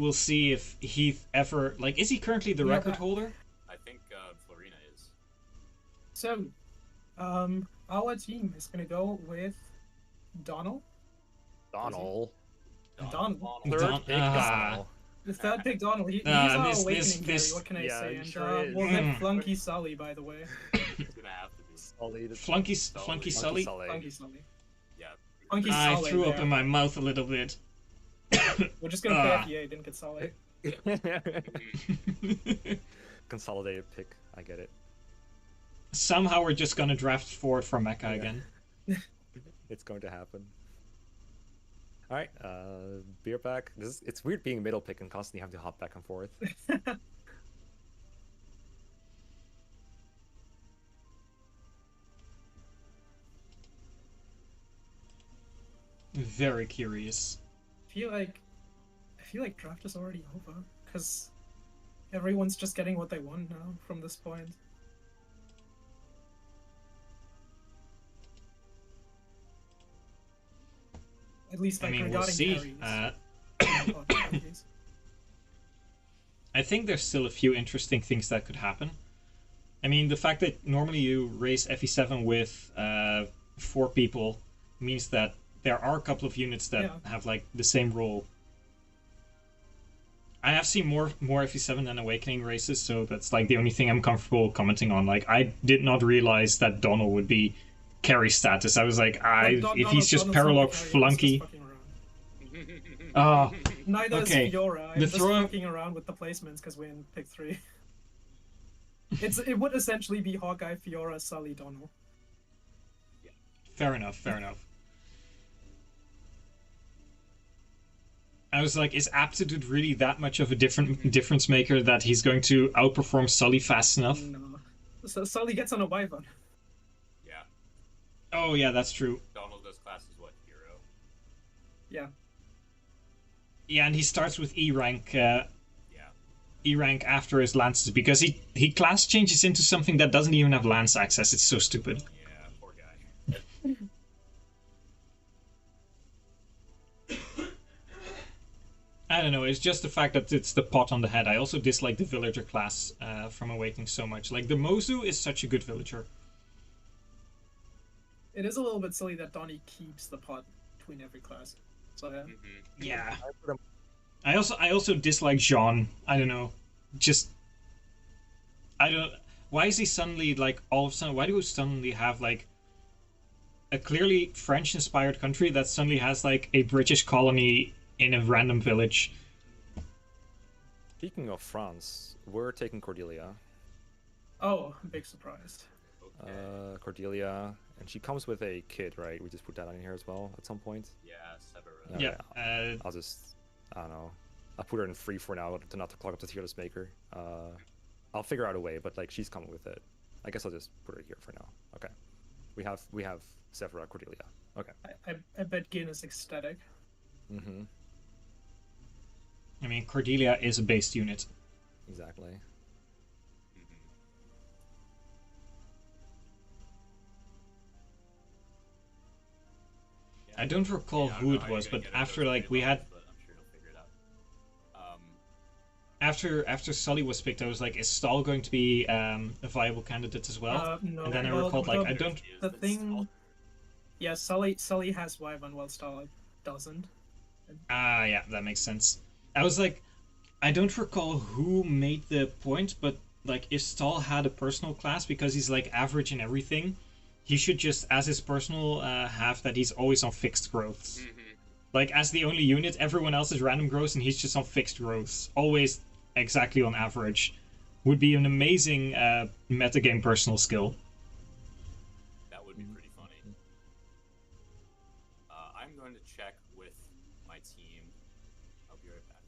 if Heath ever, like, is he currently the record holder? I think Florina is. So, our team is gonna go with Donald. Donald. Third pick Donald. The third pick Donald. He's our awakening carry. What can I say? And we'll get Flunky Sully, by the way. It's gonna have to be. Flunky Sully? Funky Sully. Yeah. Funky I Sully threw up there. in my mouth a little bit. We're just gonna play FEA, didn't get Sully. Consolidated pick. I get it. Somehow we're just gonna draft forward for Mekkah again. It's going to happen. Alright, beer back. It's weird being middle pick and constantly having to hop back and forth. Very curious. I feel like draft is already over because everyone's just getting what they want now from this point. At least, like, we'll see. carries. I think there's still a few interesting things that could happen. I mean, the fact that normally you race FE7 with 4 people means that there are a couple of units that have like the same role. I have seen more FE7 than Awakening races, so that's like the only thing I'm comfortable commenting on. Like, I did not realize that Donald would be carry status. I was like, if he's just paralog flunky. Oh, Neither okay. is Fiora. I'm just fucking around with the placements because we're in pick 3. It would essentially be Hawkeye, Fiora, Sully, Donald. Fair enough. Fair enough. I was like, is Aptitude really that much of a difference maker that he's going to outperform Sully fast enough? No. So Sully gets on a Wyvern. Yeah. Oh yeah, that's true. Donald does class as what, hero? Yeah. Yeah, and he starts with E rank. E rank after his lances because he class changes into something that doesn't even have lance access. It's so stupid. Yeah, poor guy. I don't know, it's just the fact that it's the pot on the head. I also dislike the villager class from Awakening so much. Like, the Mozu is such a good villager. It is a little bit silly that Donnie keeps the pot between every class. So yeah. I also dislike Jean. I don't know. Why is he suddenly, like, all of a sudden, why do we suddenly have, like, a clearly French-inspired country that suddenly has, like, a British colony in a random village? Speaking of France, we're taking Cordelia. Oh, big surprise. Okay. Cordelia, and she comes with a kid, right? We just put that on here as well at some point. Yeah, Severa. Yeah. I don't know. I'll put her in free for now to not clog up the tier list maker. I'll figure out a way, but like she's coming with it. I guess I'll just put her here for now. Okay. We have Severa, Cordelia. Okay. I bet Geene is ecstatic. Mm-hmm. I mean, Cordelia is a based unit. Exactly. I don't recall who it was, but after like we had, after Sully was picked, I was like, is Stahl going to be a viable candidate as well? No. And then I recalled like I don't. The thing, yeah, Sully has Wyvern while Stahl doesn't. Ah, yeah, that makes sense. I was like, I don't recall who made the point, but like if Stahl had a personal class because he's like average in everything, he should just, as his personal, have that he's always on fixed growths. Like, as the only unit, everyone else is random growths and he's just on fixed growths. Always exactly on average. Would be an amazing metagame personal skill. That would be pretty funny. going to check with my team. I'll be right back.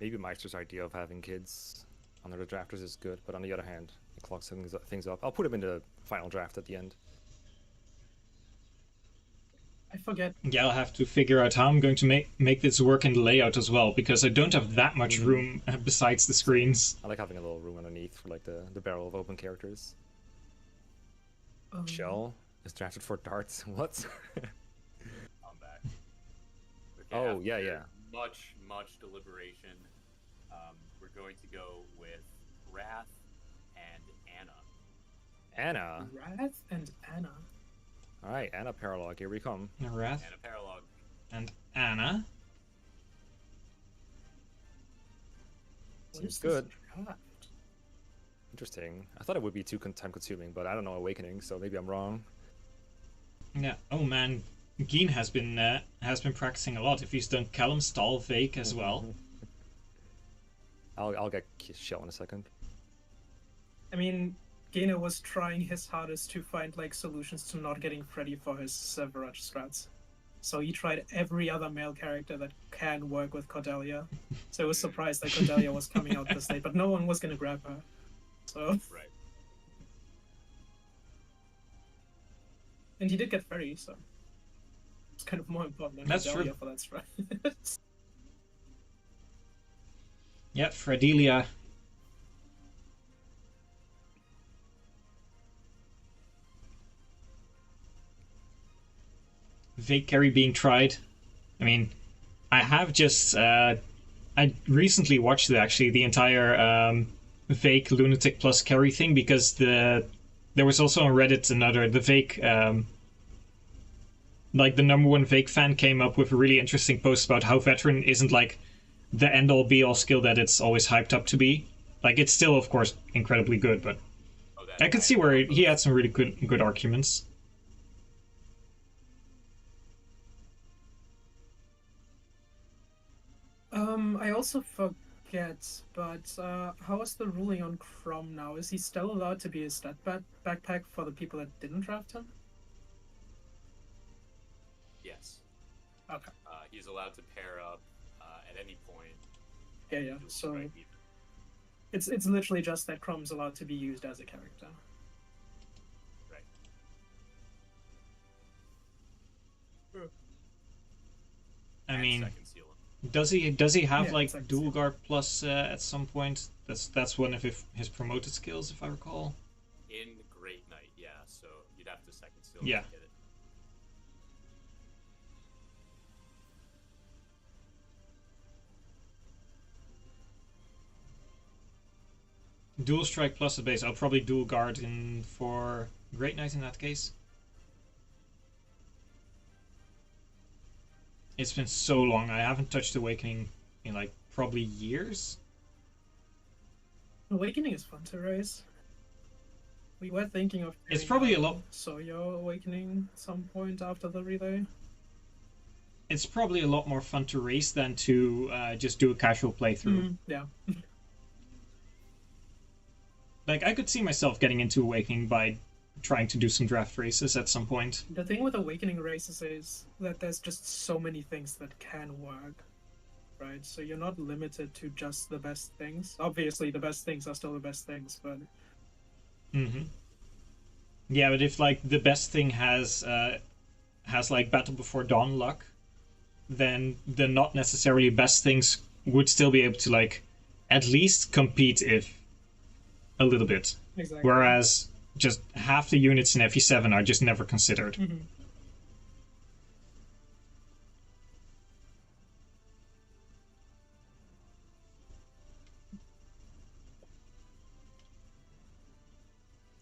Maybe Meister's idea of having kids under the drafters is good, but on the other hand, it clogs things up. I'll put him in the final draft at the end. I forget. Yeah, I'll have to figure out how I'm going to make this work in the layout as well, because I don't have that much room besides the screens. I like having a little room underneath for like the barrel of open characters. Shell is drafted for darts. What? I'm back. Okay, oh, yeah. Much deliberation. We're going to go with Wrath and Anna. Anna? Wrath and Anna. Alright, Anna Paralog, here we come. Wrath. Anna Paralog. And Anna. Seems good. Interesting. I thought it would be too time consuming, but I don't know Awakening, so maybe I'm wrong. Yeah. Oh man, Geene has been practicing a lot. If he's done Callum, Stall, Vake as well. I'll get Shell in a second. I mean, Geene was trying his hardest to find like solutions to not getting Freddy for his Severage strats. So he tried every other male character that can work with Cordelia. So I was surprised that Cordelia was coming out this late, but no one was gonna grab her. So. Right. And he did get Freddy, so it's kind of more important than Cordelia for that strat. Yeah, Fredelia. Vake carry being tried. I mean, I have just I recently watched actually the entire Vake Lunatic plus carry thing, because there was also on Reddit the Vake like the #1 Vake fan came up with a really interesting post about how Veteran isn't like the end all be all skill that it's always hyped up to be. Like, it's still of course incredibly good, but I could see where he had some really good arguments. I also forget, but how is the ruling on Crom now? Is he still allowed to be a stat backpack for the people that didn't draft him? Yes. Okay. He's allowed to pair up at any point. Yeah. So it's literally just that Crom's allowed to be used as a character. Right. I mean, does he have like dual guard plus at some point? That's one of his promoted skills, if I recall. In Great Knight, yeah. So you'd have to second skill yeah. to get it. Dual strike plus the base. I'll probably dual guard in for Great Knight in that case. It's been so long. I haven't touched Awakening in like probably years. Awakening is fun to raise. We were thinking of. It's probably a lot. Soyo Awakening at some point after the relay. It's probably a lot more fun to race than to just do a casual playthrough. Yeah. Like, I could see myself getting into Awakening by trying to do some draft races at some point. The thing with Awakening races is that there's just so many things that can work, right? So you're not limited to just the best things. Obviously, the best things are still the best things, but... Yeah, but if, like, the best thing has like, Battle Before Dawn luck, then the not necessarily best things would still be able to, like, at least compete a little bit. Exactly. Whereas just half the units in FE7 are just never considered.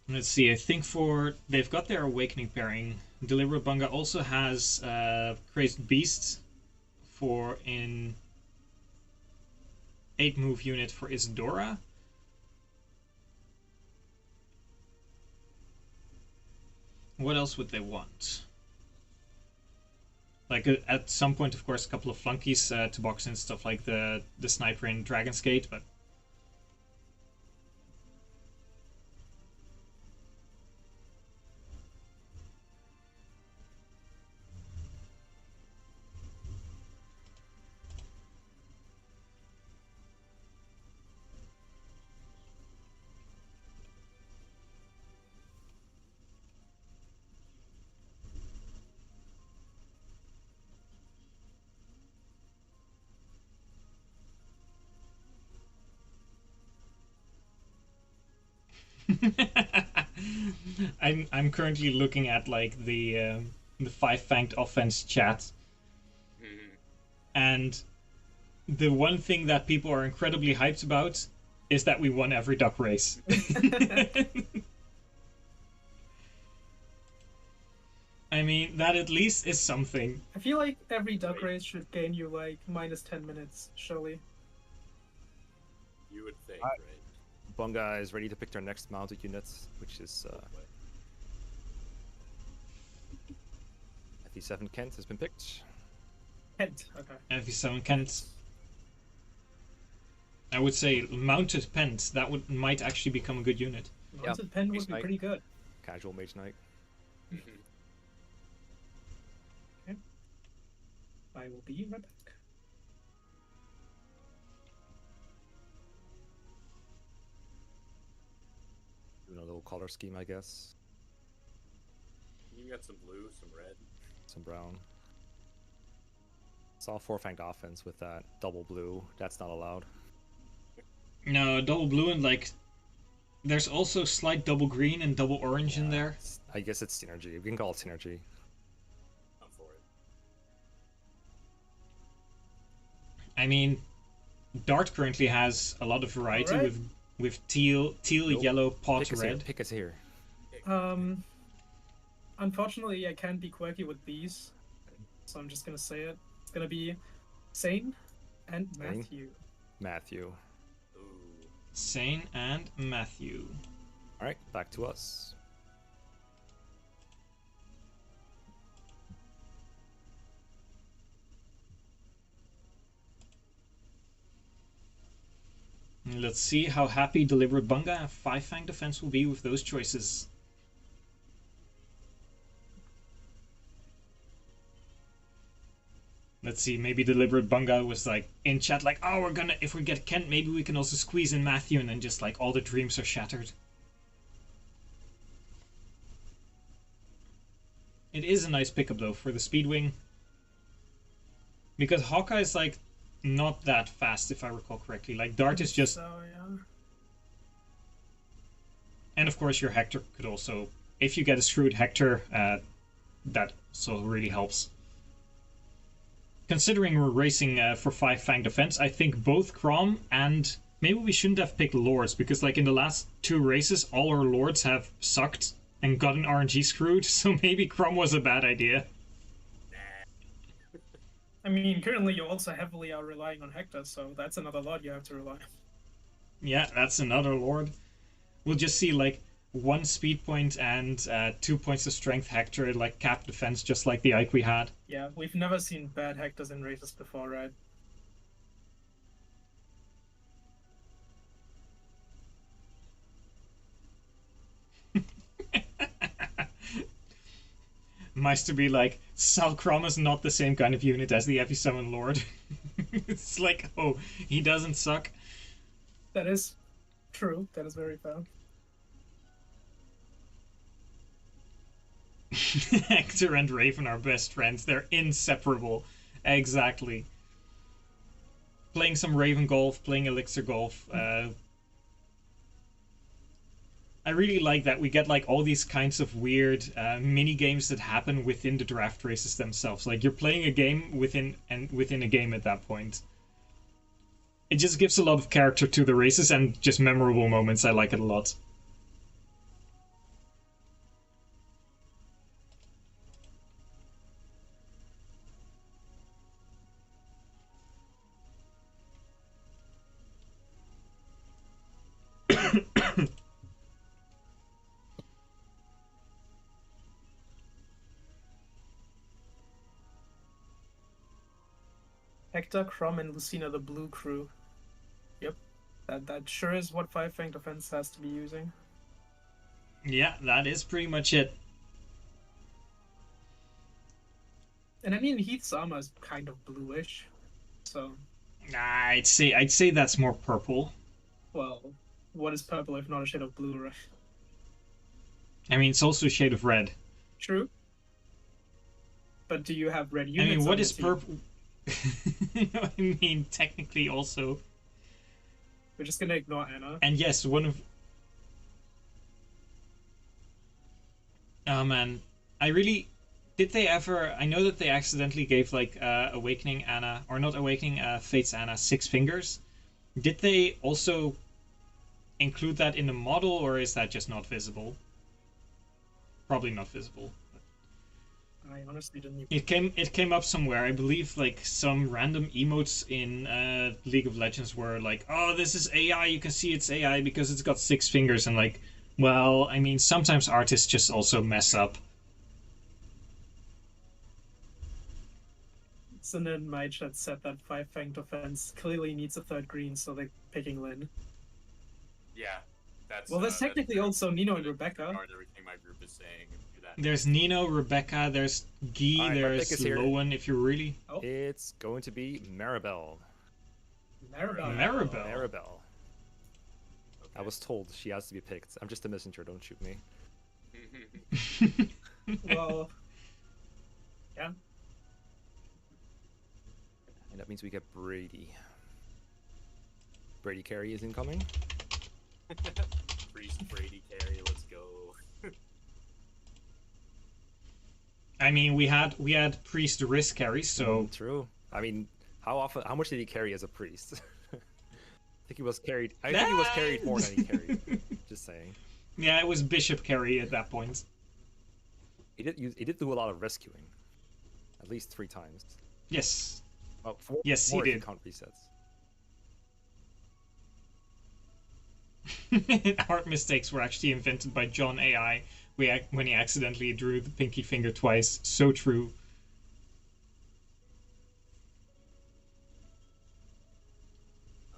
Let's see, I think they've got their Awakening pairing. Deliberate Bunga also has Crazed Beast for an 8-move unit for Isadora. What else would they want? Like at some point, of course, a couple of flunkies to box in stuff like the sniper in Dragon's Gate, but. I'm currently looking at like the five-fanged offense chat, and the one thing that people are incredibly hyped about is that we won every duck race. I mean, that at least is something. I feel like every duck race should gain you like minus 10 minutes, surely. You would think, right? Bunga is ready to pick their next mounted units, which is FE7 Kent has been picked. Kent, okay. FE7 Kent. I would say mounted Pent, that might actually become a good unit. Mounted Pent would be pretty good. Casual Mage Knight. Okay. I will be right back. Doing a little color scheme, I guess. You got some blue, some red. Some brown. It's all four-fanged offense with that double blue. That's not allowed. No, double blue and like... There's also slight double green and double orange in there. I guess it's synergy. We can call it synergy. I'm for it. I mean, Dart currently has a lot of variety with teal, Nope. yellow, pot, Pick red. Pick us here. Unfortunately, I can't be quirky with these, so I'm just gonna say it. It's gonna be Sane and Matthew. Matthew. Sane and Matthew. Alright, back to us. Let's see how happy Deliberate Bunga and Five-Fang Defense will be with those choices. Let's see, maybe Deliberate Bunga was like in chat like, oh, we're gonna, if we get Kent, maybe we can also squeeze in Matthew, and then just like all the dreams are shattered. It is a nice pickup though for the Speedwing. Because Hawkeye's like not that fast if I recall correctly. Like Dart is just... So, yeah. And of course your Hector could also... If you get a screwed Hector, that also really helps. Considering we're racing for Five-Fang Defense, I think both Crom and... Maybe we shouldn't have picked Lords, because like in the last two races, all our Lords have sucked and gotten RNG screwed, so maybe Crom was a bad idea. I mean, currently you also heavily are relying on Hector, so that's another Lord you have to rely on. Yeah, that's another Lord. We'll just see like 1 speed point and 2 points of strength Hector, like cap defense, just like the Ike we had. Yeah, we've never seen bad Hectors in races before, right? Meister be like, Sal Crom is not the same kind of unit as the FE7 Lord. It's like, oh, he doesn't suck. That is true. That is very fair. Hector and Raven are best friends. They're inseparable. Exactly. Playing some Raven Golf, playing Elixir Golf. I really like that we get like all these kinds of weird mini games that happen within the draft races themselves. Like you're playing a game within a game at that point. It just gives a lot of character to the races and just memorable moments. I like it a lot. Hector, Crom, and Lucina, the blue crew. Yep. That sure is what 5-Fang Defense has to be using. Yeah, that is pretty much it. And I mean, Heath's armor is kind of bluish, so... I'd say that's more purple. Well, what is purple if not a shade of blue, right? I mean, it's also a shade of red. True. But do you have red units? I mean, what on is your purple? I mean, technically also. We're just gonna ignore Anna. And yes, one of... Oh man, I really... Did they ever... I know that they accidentally gave, like, Awakening Anna... Or not Awakening, Fate's Anna 6 fingers. Did they also include that in the model, or is that just not visible? Probably not visible. I honestly didn't even... It came up somewhere. I believe, like, some random emotes in League of Legends were like, oh, this is AI, you can see it's AI because it's got 6 fingers, and like, well, I mean, sometimes artists just also mess up. So then my chat said that 5-Fang Defense clearly needs a third green, so they're picking Lynn. Yeah, that's... Well, there's technically also Nino and Rebecca. Everything my group is saying. There's Nino, Rebecca, there's Guy, right, there's Lowen, if you're really... Oh. It's going to be Maribel. Maribel. Okay. I was told she has to be picked. I'm just a messenger, don't shoot me. Well... Yeah. And that means we get Brady. Brady carry is incoming. Priest Brady carry, let's go. I mean, we had priest risk carry, so true. I mean, how much did he carry as a priest? I think he was carried. I think he was carried more than he carried. Just saying. Yeah, it was bishop carry at that point. He did do a lot of rescuing, at least 3 times. Yes. Oh, 4. Yes, more he if did. You count resets. Art mistakes were actually invented by John AI when he accidentally drew the pinky finger twice. So true.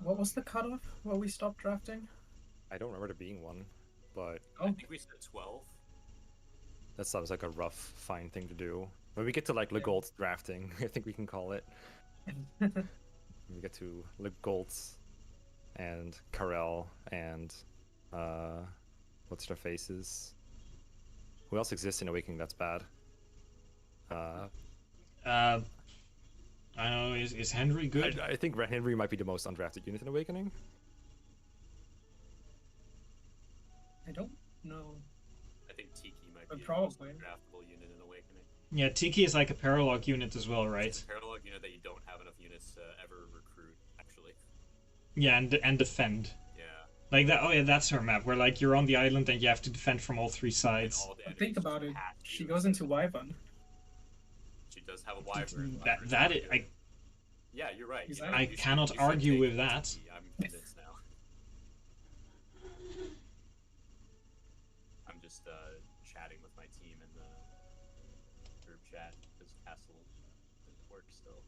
What was the cutoff where we stopped drafting? I don't remember there being one, but... I think we said 12. That sounds like a rough, fine thing to do. When we get to, like, Legault drafting, I think we can call it. When we get to Legault and Karel and... what's their faces? Who else exists in Awakening that's bad? I don't know, is Henry good? I think Henry might be the most undrafted unit in Awakening. I don't know. I think Tiki might be probably the most draftable unit in Awakening. Yeah, Tiki is like a paralog unit as well, right? It's a paralog unit that you don't have enough units to ever recruit, actually. Yeah, and defend. Yeah. Like that. Oh yeah, that's her map, where like you're on the island and you have to defend from all 3 sides. But think about it. She goes into Wyvern. She does have a Wyvern. Yeah, you're right. You know, I cannot argue with that. I'm convinced now. I'm just chatting with my team in the group chat because Castle didn't work still.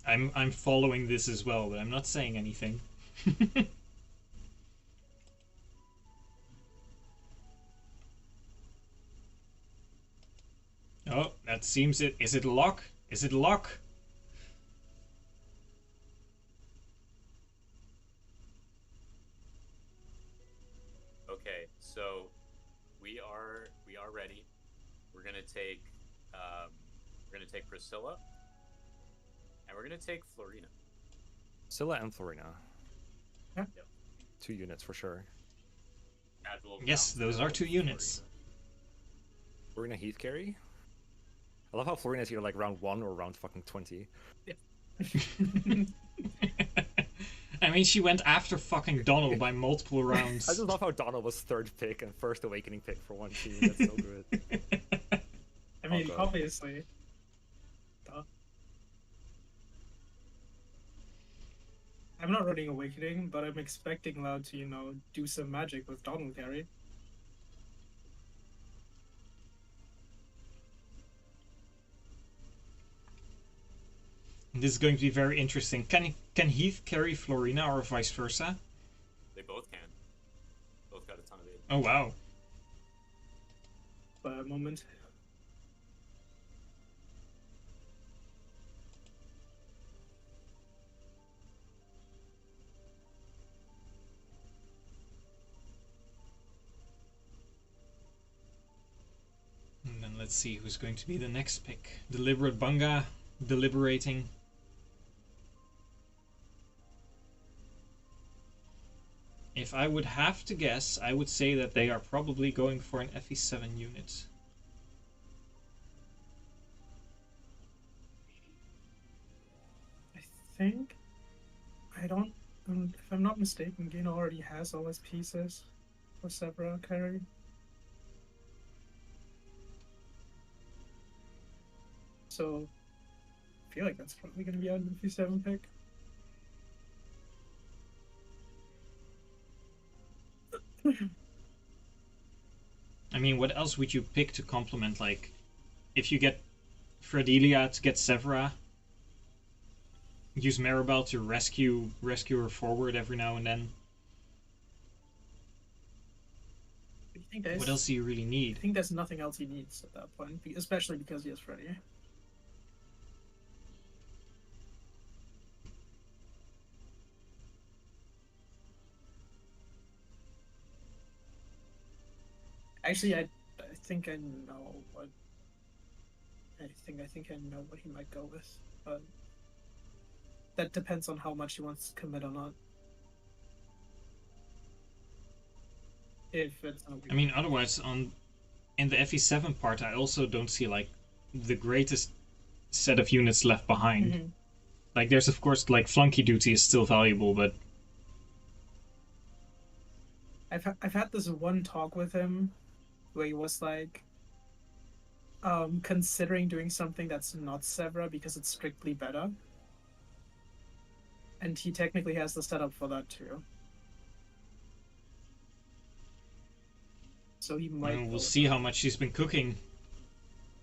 I'm following this as well, but I'm not saying anything. Oh, that seems it. Is it lock? Is it lock? Okay, so we are ready. We're gonna take Priscilla, and we're gonna take Florina. Priscilla and Florina. Yeah. Yep. 2 units for sure. Yes, those are 2 units. Florina Heath carry. I love how Florina is either like round 1 or round fucking 20. I mean, she went after fucking Donald by multiple rounds. I just love how Donald was 3rd pick and 1st Awakening pick for one team. That's so good. I mean, obviously. Duh. I'm not running Awakening, but I'm expecting Loud to, do some magic with Donald carry. This is going to be very interesting. Can Heath carry Florina or vice versa? They both can. Both got a ton of it. Oh wow. By a moment. And then let's see who's going to be the next pick. Deliberate Bunga, deliberating. If I would have to guess, I would say that they are probably going for an FE7 unit. I think, if I'm not mistaken, Geene already has all his pieces for Severa carry. So, I feel like that's probably going to be an FE7 pick. I mean, what else would you pick to complement? Like, if you get Fredelia to get Severa, use Maribel to rescue her forward every now and then. What else do you really need? I think there's nothing else he needs at that point, especially because he has Freddy. Actually, I think I know what. I think I know what he might go with, but that depends on how much he wants to commit or not. If it's. I mean, otherwise, in the FE7 part, I also don't see like the greatest set of units left behind. Mm-hmm. Like, there's of course like flunky duty is still valuable, but I've had this one talk with him where he was like considering doing something that's not Severa because it's strictly better. And he technically has the setup for that too. So he might. We'll see how much he's been cooking.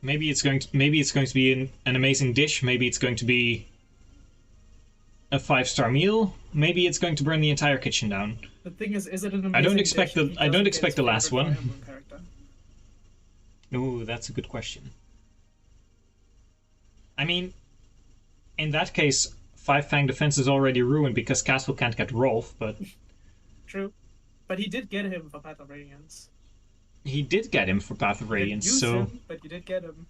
Maybe it's going to be an amazing dish. Maybe it's going to be a 5-star meal. Maybe it's going to burn the entire kitchen down. The thing is it an amazing I don't expect dish I don't expect the last one. Character? Ooh, that's a good question. I mean, in that case, 5-Fang defense is already ruined because Castle can't get Rolf, but... True. But he did get him for Path of Radiance. He did get him for Path of Radiance, use so... him, but you did get him.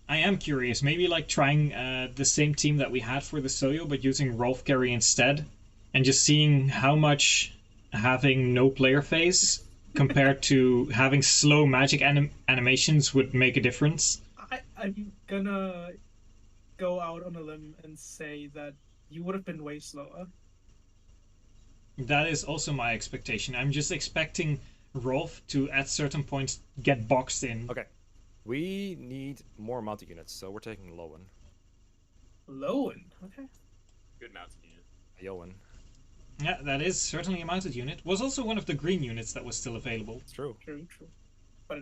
I am curious, maybe like trying the same team that we had for the Soyo, but using Rolf carry instead, and just seeing how much having no player phase compared to having slow magic animations would make a difference. I'm gonna go out on a limb and say that you would have been way slower. That is also my expectation. I'm just expecting Rolf to, at certain points, get boxed in. Okay. We need more mounted units, so we're taking Lowen. Lowen? Okay. Good mounted unit. Yowen. Yeah, that is certainly a mounted unit. Was also one of the green units that was still available. It's true. True. But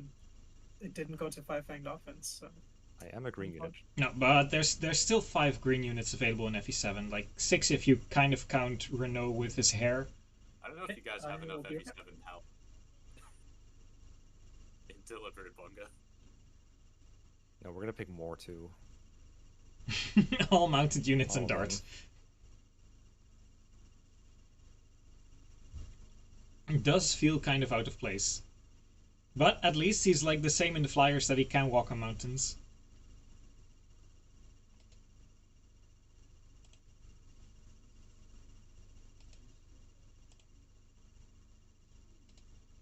it didn't go to 5-Fanged offense, so... I am a green unit. No, but there's still 5 green units available in FE7. Like 6 if you kind of count Renault with his hair. I don't know if you guys have enough FE7 help. In Deliberate Bunga. No, we're gonna pick more too. All mounted units and darts. It does feel kind of out of place. But at least he's like the same in the flyers that he can walk on mountains.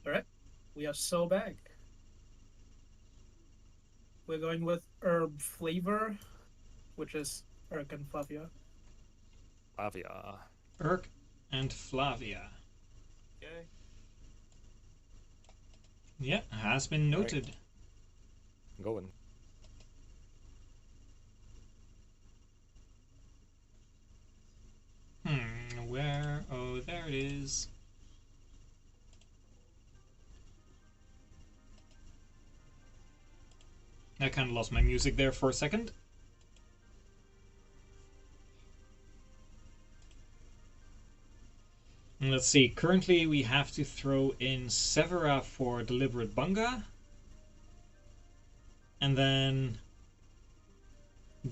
Alright, we are so back. We're going with Herb Flavor, which is Urk and Flavia. Flavia. Urk and Flavia. Okay. Yeah, has been noted. Right. I'm going. Where? Oh, there it is. I kind of lost my music there for a second. And let's see, currently we have to throw in Severa for deliberate bunga. And then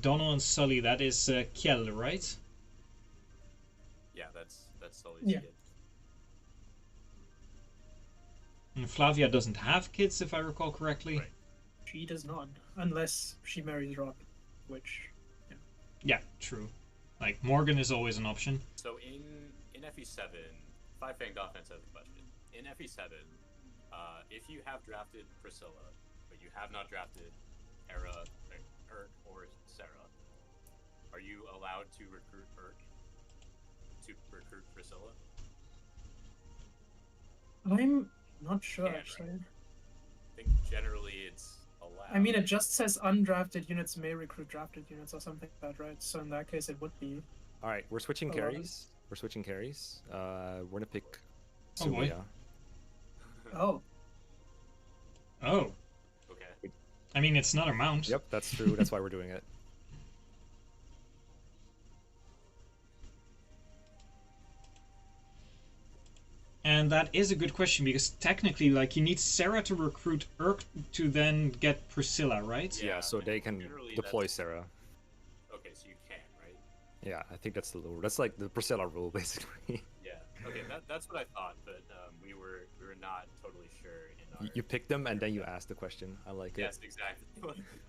Donald and Sully, that is Kjell, right? Yeah, that's Sully's Yeah. kid. And Flavia doesn't have kids, if I recall correctly. Right. She does not, unless she marries Rob, which. Yeah, true. Like, Morgan is always an option. So in FE7, Five Fanged Offense has a question. In FE7, if you have drafted Priscilla, but you have not drafted Hera, Urk, or Sarah, are you allowed to recruit Urk to recruit Priscilla? I'm not sure, Yeah, actually. I think generally it's allowed. I mean, it just says undrafted units may recruit drafted units or something like that, right? So in that case, it would be. All right, we're switching Allowed. carries. We're switching carries. We're gonna pick Oh, boy. Suya. Oh. Oh. Okay. I mean, it's not a mount. Yep, that's true. That's why we're doing it. And that is a good question, because technically, like, you need Sarah to recruit Urk to then get Priscilla, right? Yeah, so they can generally deploy that's- Sarah. Okay, so you can, right? Yeah, I think that's the rule. That's like the Priscilla rule, basically. Yeah. Okay, that's what I thought, but we were not totally sure in our. You pick them and then you ask the question. I like it. Yes, exactly.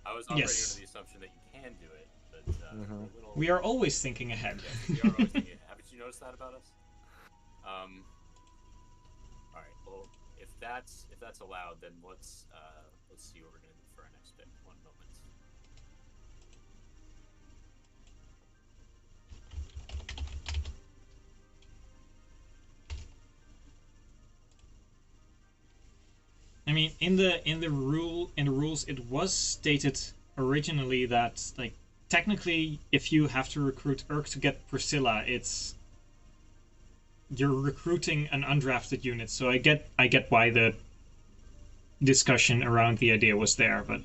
I was operating Yes. under the assumption that you can do it, but Mhm. we're a little. We are always thinking ahead. Yes, we are always thinking. Haven't you noticed that about us? All right. Well, if that's allowed, then let's see what we're gonna do for our next pick. One moment. I mean, in the rules, it was stated originally that, like, technically, if you have to recruit Urk to get Priscilla, you're recruiting an undrafted unit. So I get why the discussion around the idea was there, but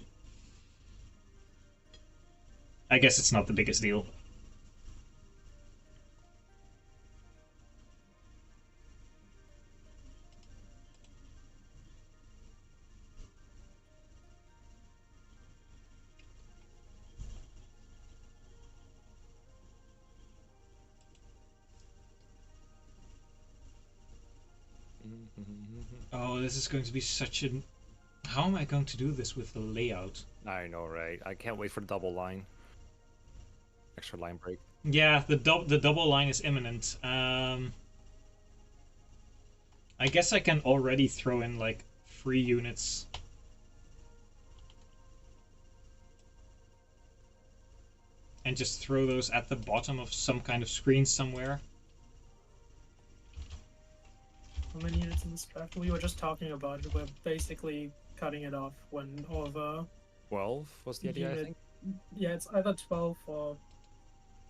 I guess it's not the biggest deal. Oh, this is going to be such an... How am I going to do this with the layout? I know, right? I can't wait for the double line. Extra line break. Yeah, the double line is imminent. I guess I can already throw in, like, 3 units. And just throw those at the bottom of some kind of screen somewhere. How many units in this draft? We were just talking about it. We're basically cutting it off when all the 12 was the idea, I unit- think. Yeah, it's either 12 or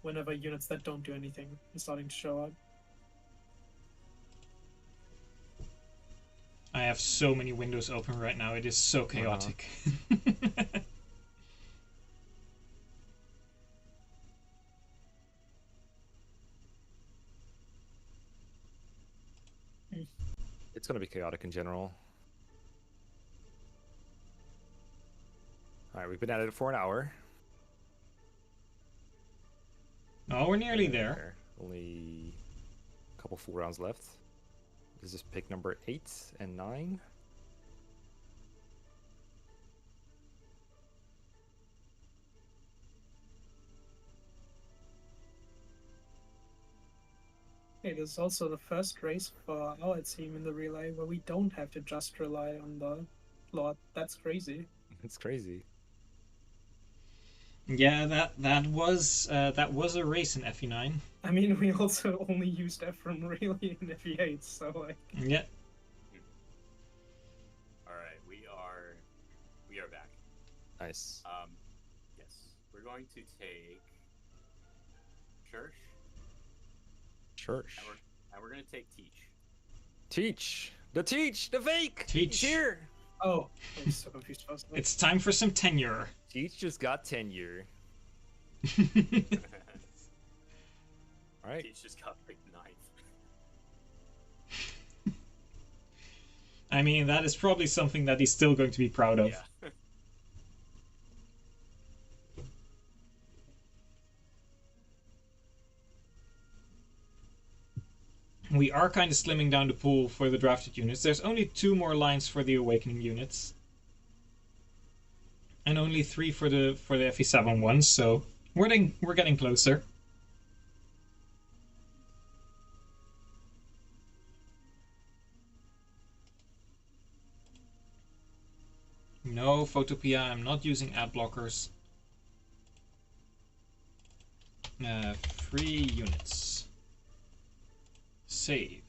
whenever units that don't do anything are starting to show up. I have so many windows open right now, it is so chaotic. It's gonna be chaotic in general. Alright, we've been at it for an hour. Oh, we're nearly there. Only a couple full rounds left. This is pick number 8 and 9. It is also the first race for our team in the relay where we don't have to just rely on the Lord. That's crazy. It's crazy. Yeah, that was a race in FE9. I mean, we also only used Ephraim really in FE8, so like. Yeah. All right, we are back. Nice. Yes, we're going to take Church. Church. And we're gonna take Teach. Teach! The fake! Teach. He's here! Oh, I'm so confused. It's time for some tenure. Cheech just got tenure. Alright. Cheech just got like 9th. I mean, that is probably something that he's still going to be proud of. Yeah. We are kind of slimming down the pool for the drafted units. There's only 2 more lines for the Awakening units. And only 3 for the FE7 ones, so we're getting closer. No, Photopia, I'm not using ad blockers. 3 units. Save.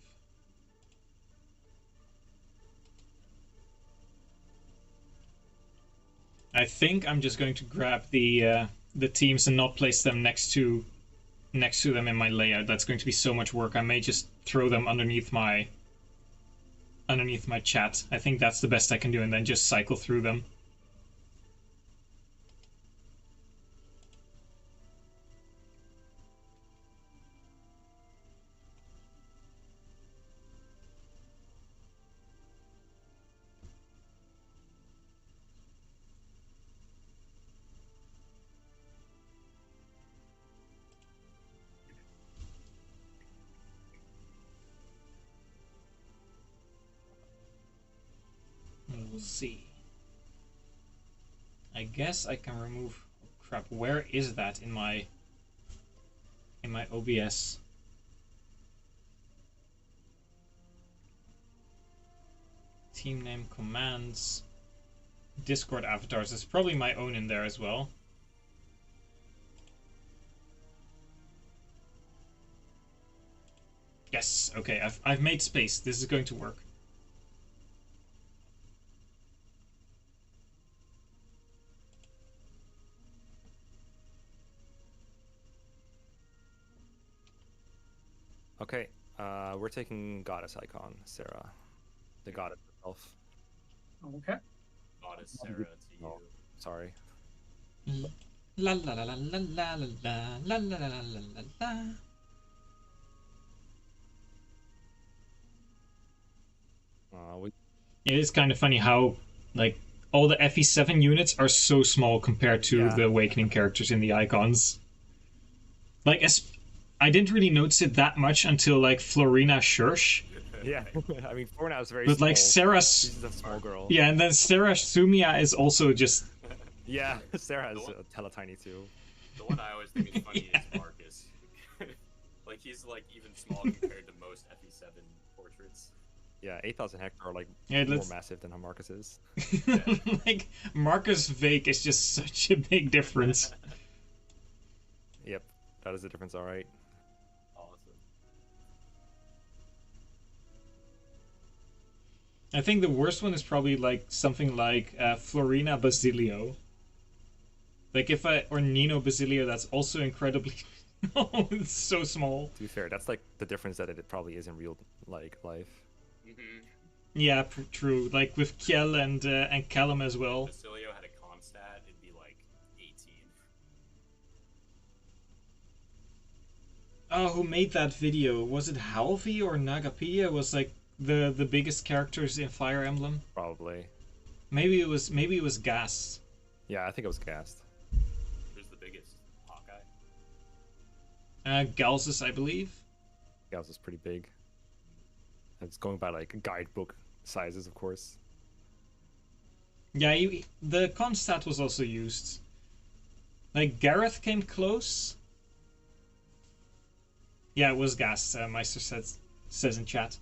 I think I'm just going to grab the teams and not place them next to them in my layout. That's going to be so much work. I may just throw them underneath my chat. I think that's the best I can do, and then just cycle through them. We'll see. I guess I can remove... Oh, crap, where is that in my OBS? Team name, commands, Discord avatars. There's probably my own in there as well. Yes, okay, I've made space. This is going to work. Okay, we're taking Goddess Icon, Sarah. The Goddess herself. Okay. Goddess Sarah to you. Oh, sorry. La la la la la la la la la la la la. It is kind of funny how, like, all the FE7 units are so small compared to the Awakening characters in the icons. Like, I didn't really notice it that much until, like, Florina Schursch. Yeah, I mean, Florina is very but, small. like, Sarah... She's a small girl. Yeah, and then Sarah Sumia is also just... Yeah, Sarah is hella tiny, too. The one I always think is funny is Marcus. Like, he's, like, even small compared to most FE7 portraits. Yeah, 8,000 hectare are, like, more massive than how Marcus is. Like, Marcus Vake is just such a big difference. Yep, that is the difference, alright. I think the worst one is probably like something like Florina Basilio. Like or Nino Basilio, that's also incredibly... Oh, it's so small. To be fair, that's like the difference that it probably is in real life. Mm-hmm. Yeah, true. Like with Kjell and Callum as well. Basilio had a con stat, it'd be like 18. Oh, who made that video? Was it Halvi or Nagapedia? Was like the biggest characters in Fire Emblem? Probably. Maybe it was Gast. Yeah, I think it was Gast. Who's the biggest? Hawkeye? Galsus, I believe. Galsus is pretty big. It's going by like guidebook sizes, of course. Yeah, the con stat was also used. Like Gareth came close. Yeah, it was Gast. Meister says in chat.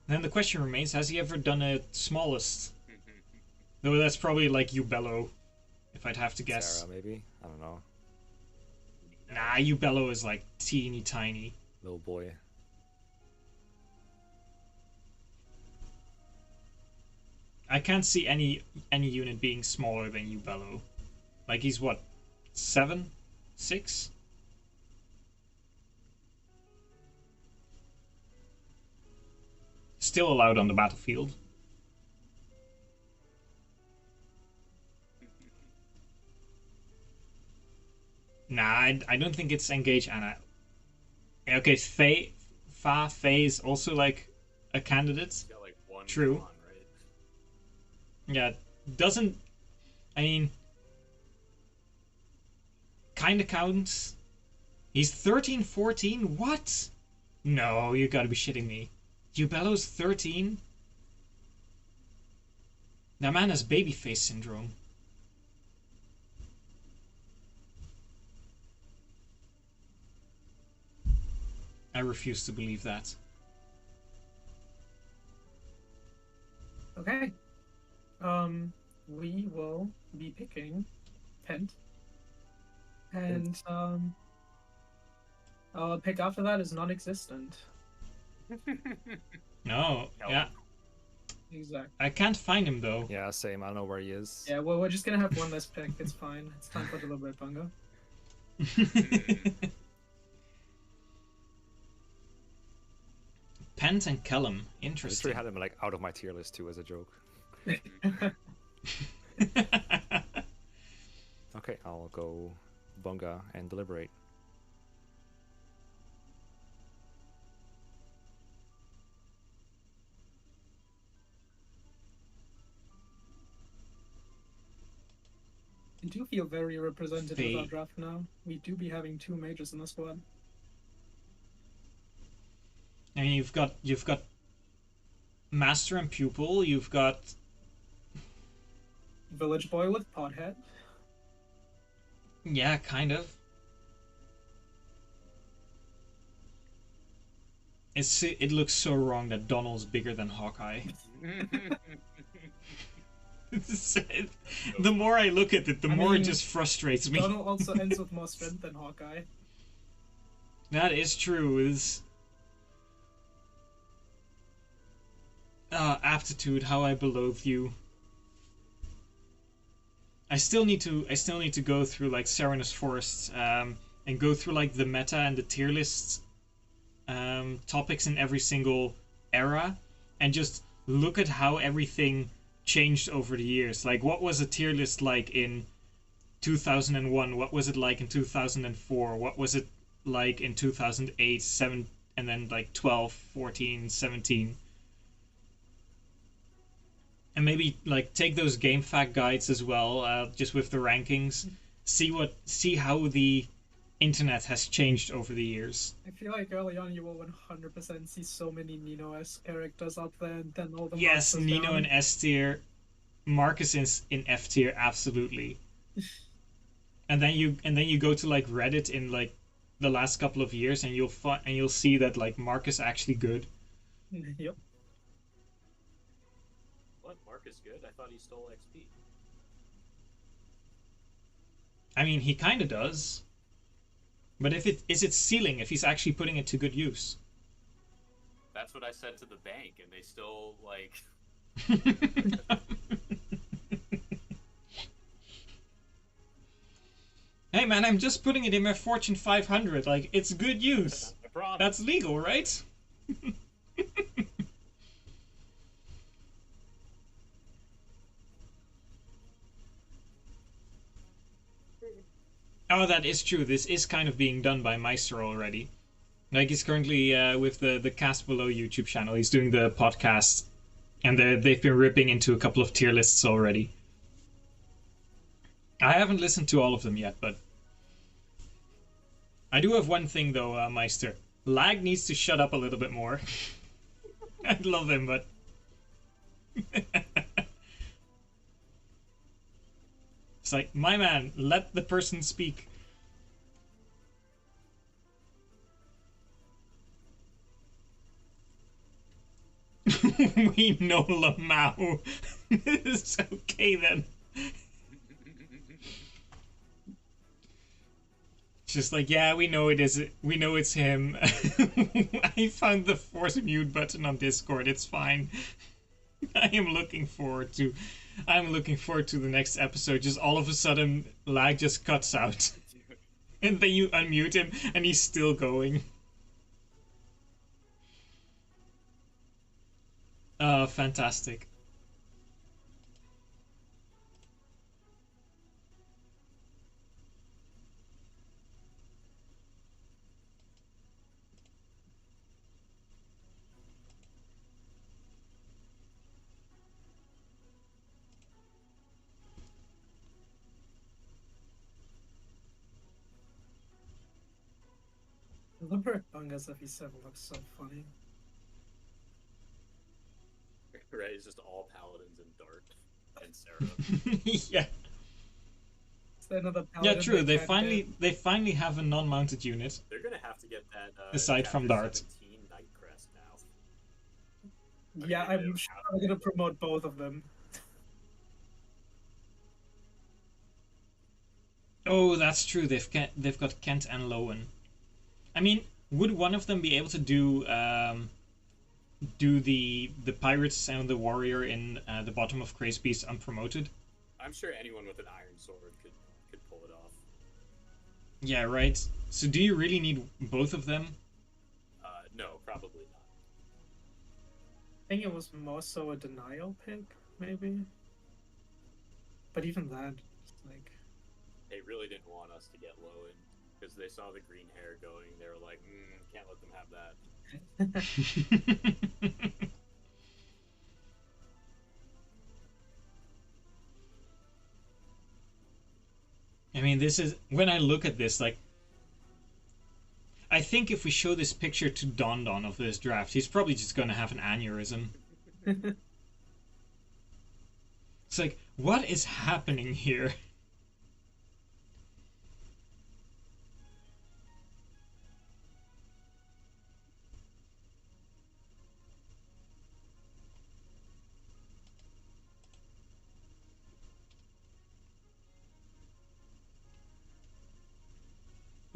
Then the question remains, has he ever done a smallest? Though that's probably like Ubello, if I'd have to guess. Sarah, maybe? I don't know. Nah, Ubello is like teeny tiny. Little boy. I can't see any unit being smaller than Ubello. Like he's what, 7? 6? still allowed on the battlefield. Nah, I don't think it's engage Anna. Okay, Faye is also like a candidate. Got, like, one True. con, right? Yeah, doesn't. I mean, kind of counts. He's 13, 14? What? No, you gotta be shitting me. Ubello's 13? That man has babyface syndrome. I refuse to believe that. Okay. We will be picking Pent. And, pick after that is non-existent. No, yeah. Exactly. I can't find him though. Yeah, same. I don't know where he is. Yeah, well, we're just gonna have one less pick. It's fine. It's time for deliberate bunga. Pent and Kellum. I Interesting. literally had him like out of my tier list too as a joke. Okay, I'll go bunga and deliberate. I do feel very represented with our Faye. draft now. We do be having 2 majors in the squad. I mean, you've got Master and Pupil. You've got Village Boy with Pothead. yeah, kind of. It looks so wrong that Donald's bigger than Hawkeye. The more I look at it, the more it just frustrates me. Donald also ends with more strength than Hawkeye. That is true. Aptitude, how I beloathe you. I still need to go through like Serenus Forest and go through like the meta and the tier list topics in every single era and just look at how everything changed over the years. Like, what was a tier list like in 2001? What was it like in 2004? What was it like in 2008, 7, and then like 12, 14, 17? And maybe like take those game fact guides as well, just with the rankings. See how the internet has changed over the years. I feel like early on you will 100% see so many Nino-esque characters up there, and then all the Yes, monsters Nino down. in S tier, Marcus in F tier, absolutely. and then you go to like Reddit in like the last couple of years, and you'll see that like Marcus actually good. Yep. What? Marcus good? I thought he stole XP. I mean, he kind of does. But if it is its ceiling, if he's actually putting it to good use. That's what I said to the bank, and they still like. Hey man, I'm just putting it in my Fortune 500. Like, it's good use. I promise. That's legal, right? Oh, that is true. This is kind of being done by Meister already. Like, he's currently with the Cast Below YouTube channel. He's doing the podcast, and they've been ripping into a couple of tier lists already. I haven't listened to all of them yet, but I do have one thing though, Meister. Lag needs to shut up a little bit more. I love him, but it's like, my man, let the person speak. We know Lamau. It's okay then. Just like, yeah, we know it is. We know it's him. I found the force mute button on Discord. It's fine. I'm looking forward to the next episode. Just all of a sudden, lag just cuts out, and then you unmute him, and he's still going. Oh, fantastic. The number Bunga's FE7 looks so funny. Right, it's just all paladins and Dart and Sarah. Yeah. Another Yeah, true. They finally have a non-mounted unit. They're gonna have to get that. Aside from Dart. 17 Night Crest now. Yeah, I'm sure I'm gonna promote both of them. Oh, that's true. They've got Kent and Lowen. I mean, would one of them be able to do the pirates and the warrior in the bottom of Craze Beast unpromoted? I'm sure anyone with an iron sword could pull it off. Yeah, right. So do you really need both of them? No, probably not. I think it was more so a denial pick, maybe. But even that, it's like... They really didn't want us to get Lowen, because they saw the green hair going, they were like, can't let them have that. I mean, this is... When I look at this, like... I think if we show this picture to Don Don of this draft, he's probably just going to have an aneurysm. It's like, what is happening here?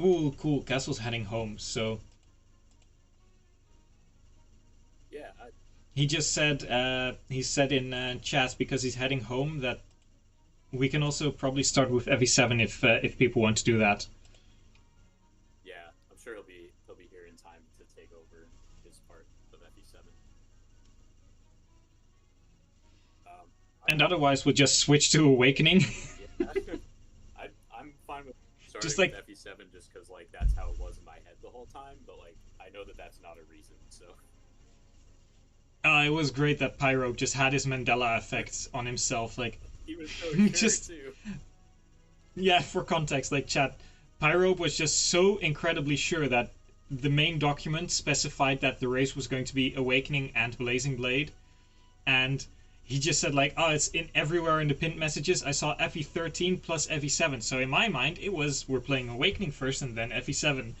Ooh, cool. Castle's heading home, so... Yeah, He just said, he said in chat, because he's heading home, that we can also probably start with FE7 if people want to do that. Yeah, I'm sure he'll be here in time to take over his part of FE7. And otherwise, we'll just switch to Awakening. Yeah. I'm fine with starting just like with FE7 just because like that's how it was in my head the whole time, but like I know that that's not a reason, so... It was great that Pyrope just had his Mandela effect on himself, like... He was so sure just too. Yeah, for context, like chat, Pyrope was just so incredibly sure that the main document specified that the race was going to be Awakening and Blazing Blade, and he just said like, oh, it's in everywhere in the pinned messages. I saw FE13 plus FE7, so in my mind it was we're playing Awakening first and then FE7, and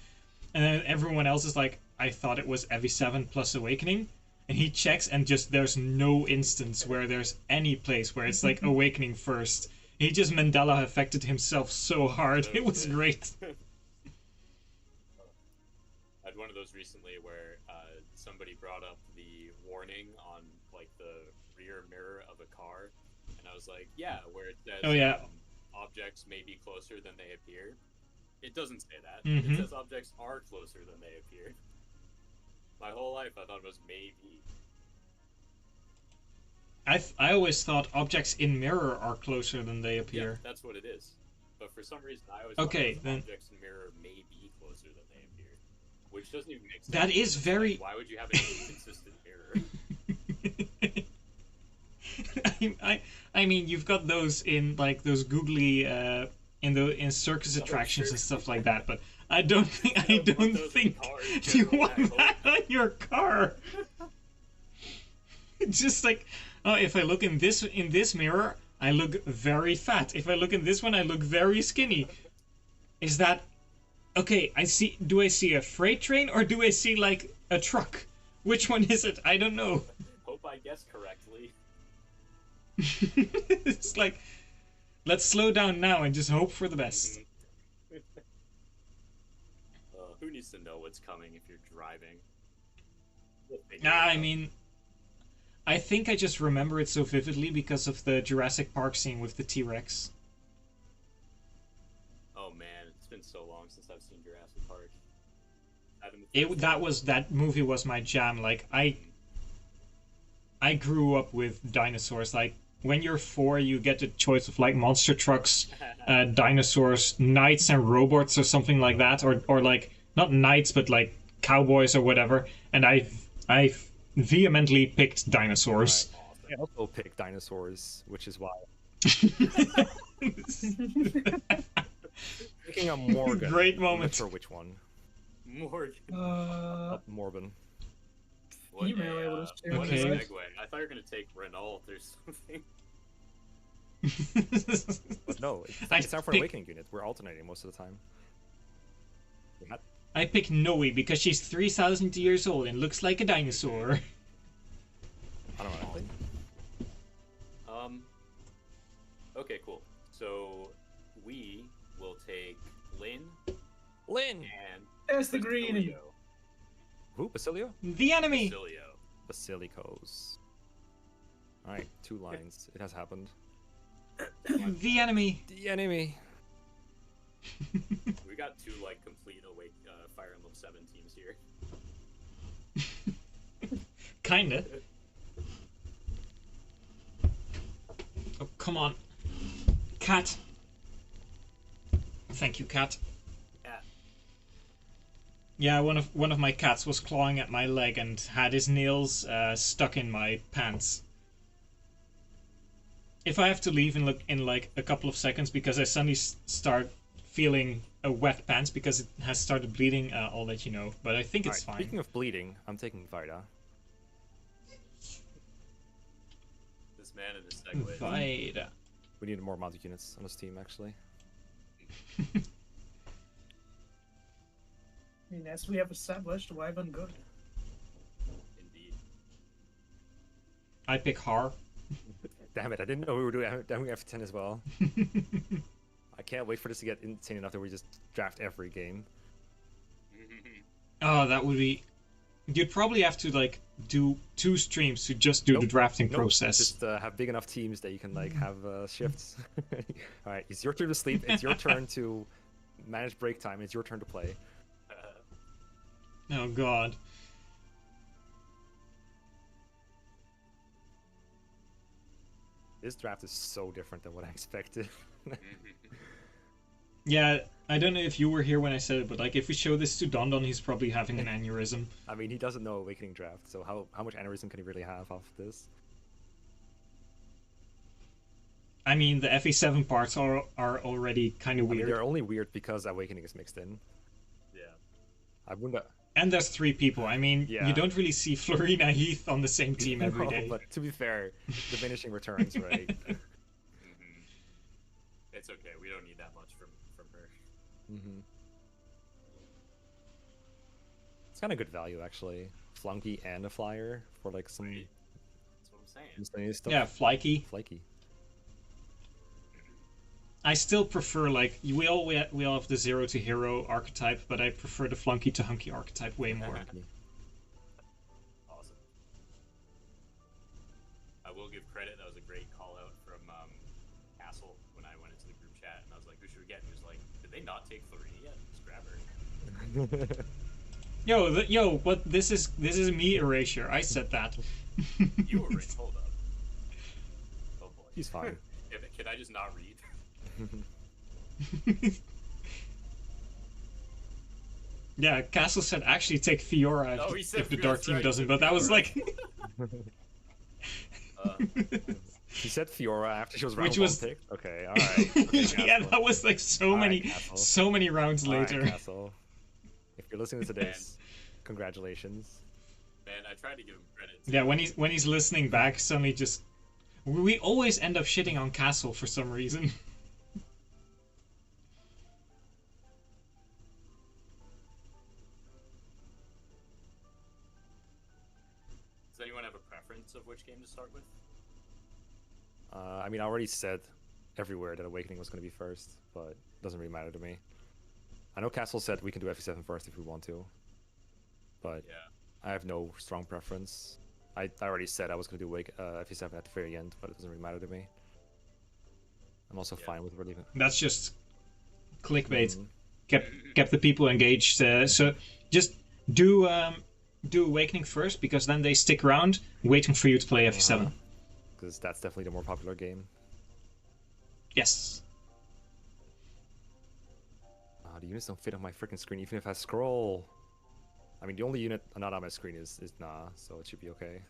then everyone else is like, I thought it was FE7 plus Awakening. And he checks, and just there's no instance where there's any place where it's like Awakening first. He just Mandela affected himself so hard. It was great. I had one of those recently where somebody brought up the warning on like the rear mirror of a car, and I was like, yeah, where it says objects may be closer than they appear. It doesn't say that. It says objects are closer than they appear. My whole life I thought it was maybe. I always thought objects in mirror are closer than they appear. Yeah, that's what it is. But for some reason I always thought objects in mirror may be closer than they appear. Which doesn't even make sense. That is very... Like, why would you have an inconsistent mirror? I mean, you've got those in like those googly in circus attractions and stuff like that, but I don't think you want that on your car. It's just like, oh, if I look in this mirror, I look very fat. If I look in this one, I look very skinny. Is that okay? Do I see a freight train or do I see like a truck? Which one is it? I don't know. Hope I guessed correctly. It's like, let's slow down now and just hope for the best. Who needs to know what's coming if you're driving? I mean, I think I just remember it so vividly because of the Jurassic Park scene with the T-Rex. Oh man, it's been so long since I've seen Jurassic Park. That movie was my jam. Like I I grew up with dinosaurs. Like when you're 4, you get the choice of like monster trucks, dinosaurs, knights, and robots, or something like that, or like not knights, but like cowboys or whatever. And I vehemently picked dinosaurs. I also picked dinosaurs, which is why. Picking a Morgan. Great moment. I'm not sure which one. Morgan. Morbin. What a Okay. segue. I thought you were gonna take Renault or something. But no, it's time for an awakening unit. We're alternating most of the time. I picked Noe because she's 3,000 years old and looks like a dinosaur. I don't know. Okay, cool. So we will take Lynn. And there's the green. Basilio. Who? Basilio? The enemy. Basilio. Basilicos. All right, 2 lines. It has happened. The enemy. The enemy. We got 2 like complete awake Fire Emblem 7 teams here. Kinda. Oh, come on. Cat. Thank you, cat. Cat. Yeah, one of my cats was clawing at my leg and had his nails stuck in my pants. If I have to leave in like a couple of seconds because I suddenly start feeling a wet pants because it has started bleeding, I'll let you know. But I think it's fine. Speaking of bleeding, I'm taking Vida. This man in his segue. Vida. We need more mounted units on this team, actually. I mean, as we have established, Wyvern good. Indeed. I pick Har. Damn it, I didn't know we were doing F10 as well. I can't wait for this to get insane enough that we just draft every game. Oh, that would be... You'd probably have to like do 2 streams to just do the drafting process. Just have big enough teams that you can like have shifts. All right, it's your turn to sleep. It's your turn to manage break time. It's your turn to play. Oh god. This draft is so different than what I expected. Yeah, I don't know if you were here when I said it, but like if we show this to Dondon, he's probably having an aneurysm. I mean, he doesn't know Awakening draft, so how much aneurysm can he really have off this? I mean, the FE7 parts are already kind of weird. I mean, they're only weird because Awakening is mixed in. Yeah. I wouldn't. And there's 3 people. I mean, Yeah. you don't really see Florina Heath on the same team every No, day. but to be fair, diminishing returns, right? It's okay. We don't need that much from her. It's kind of good value, actually. Flunky and a flyer for like some. That's what I'm saying. Miscellaneous stuff. Yeah, Flykey. Flykey. I still prefer, like, we all have the 0 to hero archetype, but I prefer the flunky to hunky archetype way more. Awesome. I will give credit. That was a great call out from Castle when I went into the group chat, and I was like, "Who should we get?" And he was like, "Did they not take Florina yet? Just grab her." Yo, what? This is me, Erasure. I said that. You were right. Hold up. Oh boy. He's fine. Can I just not read? Yeah, Castle said actually take Fiora Oh, he said if the Fiora, dark that's team right, doesn't, he but said that was Fiora. like... He said Fiora after she was round Which one was- picked. Okay, all right. Okay, Yeah, Castle. that was like so All right, many Castle. rounds All right, later. Castle. If you're listening to this, congratulations. Man, I tried to give him credit. Yeah, when he's listening back, suddenly just... We always end up shitting on Castle for some reason. Does anyone have a preference of which game to start with? I mean, I already said everywhere that Awakening was going to be first, but it doesn't really matter to me. I know Castle said we can do FE7 first if we want to, but Yeah. I have no strong preference. I already said I was going to do FE7 at the very end, but it doesn't really matter to me. I'm also fine with leaving. That's just clickbait. Mhm. Kept the people engaged. So just do do Awakening first, because then they stick around waiting for you to play FE7. Because that's definitely the more popular game. Yes. The units don't fit on my freaking screen, even if I scroll. I mean, the only unit not on my screen is Na, so it should be okay.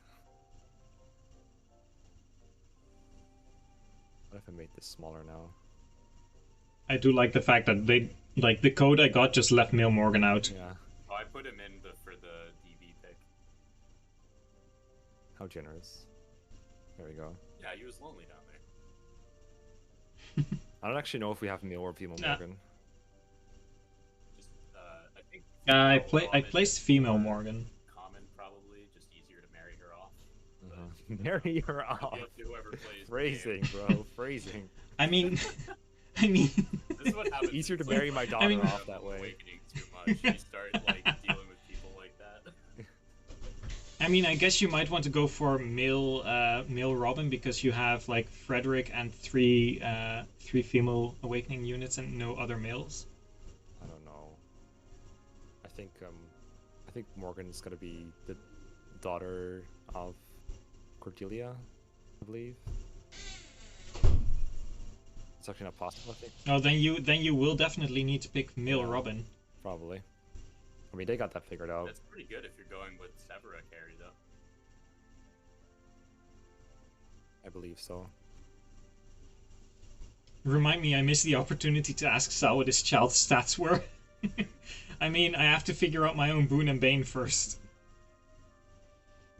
What if I made this smaller now? I do like the fact that they, like, the code I got just left Mail Morgan out. Yeah. Oh, I put him in for the DB pick. How generous. There we go. Yeah, he was lonely down there. I don't actually know if we have Mail or Female Morgan. Just, I think. I placed female Morgan. Common, probably. Just easier to marry her off. Marry her off. Whoever plays Phrasing, bro. Phrasing. I mean, This is what happens. Easier to marry my daughter off that way. Awakening too much. You start like dealing with people like that. I mean, I guess you might want to go for male Robin, because you have like Frederick and three female Awakening units and no other males. I don't know. I think Morgan's gonna be the daughter of Cordelia, I believe. It's actually not possible, I think. Oh, then you will definitely need to pick male Robin. Probably. I mean, they got that figured out. That's pretty good if you're going with Severa carry, though. I believe so. Remind me, I missed the opportunity to ask Sal what his child's stats were. I mean, I have to figure out my own Boon and Bane first.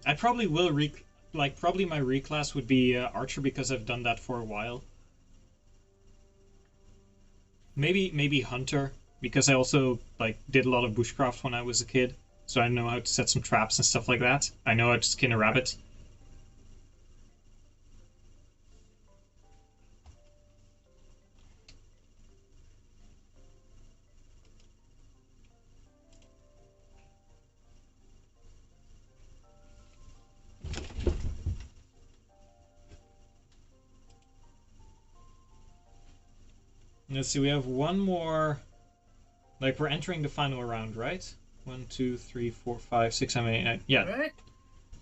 I probably will probably my reclass would be Archer, because I've done that for a while. Maybe Hunter, because I also did a lot of bushcraft when I was a kid, so I know how to set some traps and stuff like that. I know how to skin a rabbit. Let's see, we have one more. We're entering the final round, right? 1, 2, 3, 4, 5, 6, 7, 8, 9. Yeah. Right.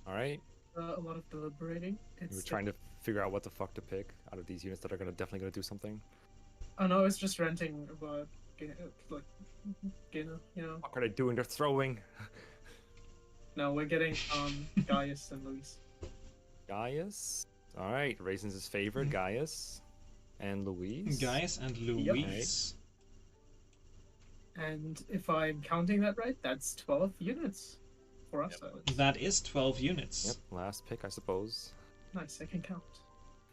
All right. A lot of deliberating. We're trying to figure out what the fuck to pick out of these units that are definitely gonna do something. Oh no, it's just renting Geene, you know. What are they doing? They're throwing. No, we're getting Gaius and Luis. Gaius. All right, Raisins' favorite, Gaius. And Louise. Gaius and Louise. Yep. And if I'm counting that right, that's 12 units for us. Yep. That is 12 units. Yep, last pick, I suppose. Nice, I can count.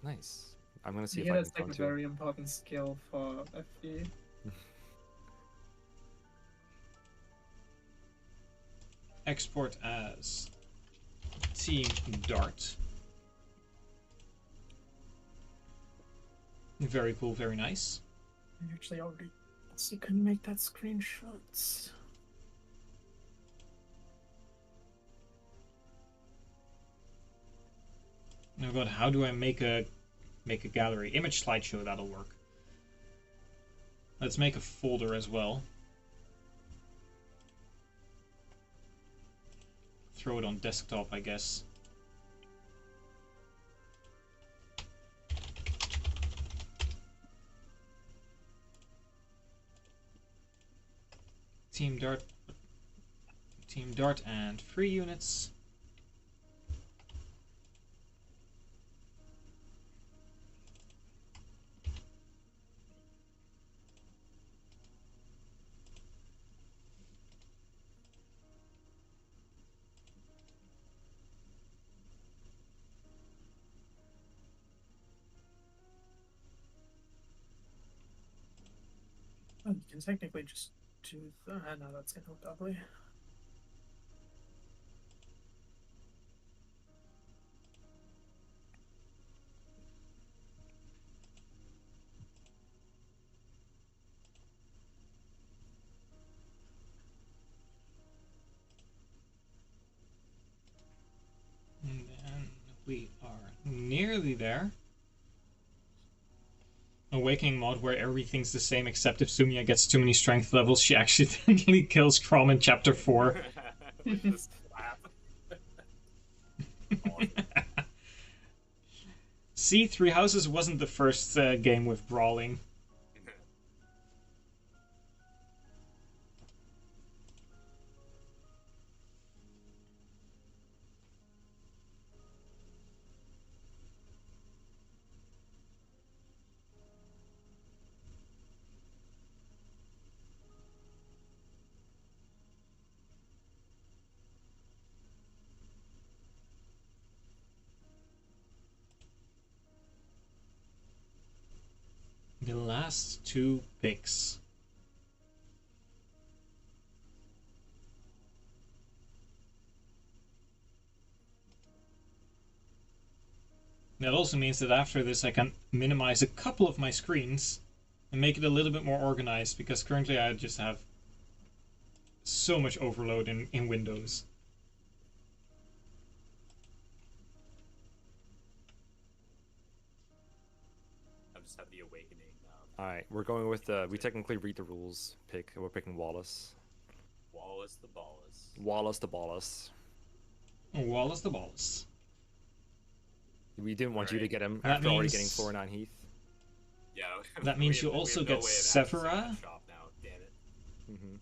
Nice. I'm gonna see if I can count that's a very important skill for FD. Export as Team Dart. Very cool, very nice. I actually already couldn't make that screenshots. Oh god, how do I make a gallery? Image slideshow, that'll work. Let's make a folder as well. Throw it on desktop, I guess. Team Dart and free units. Oh, you can technically just do that. No, that's gonna look ugly. And then we are nearly there. Awakening mod where everything's the same except if Sumia gets too many strength levels, she accidentally kills Crom in chapter 4. See, Three Houses wasn't the first game with brawling. The last two picks. That also means that after this I can minimize a couple of my screens and make it a little bit more organized, because currently I just have so much overload in Windows. I just have the awakening. Alright, we're going with the... We technically read the rules pick. We're picking Wallace. Wallace the Ballus. Wallace the Ballus. Wallace the Ballus. We didn't want you to get him That after already means- getting Florinine Heath. Yeah. That means you also get Sephora. Shop now, damn it. Mm-hmm.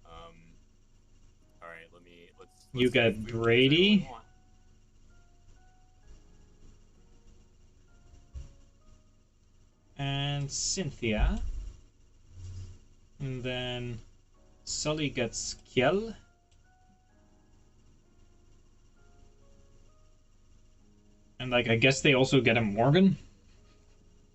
All right, let's You see get if we can Brady. do what we want. And Cynthia. And then Sully gets Kjell. And like, I guess they also get a Morgan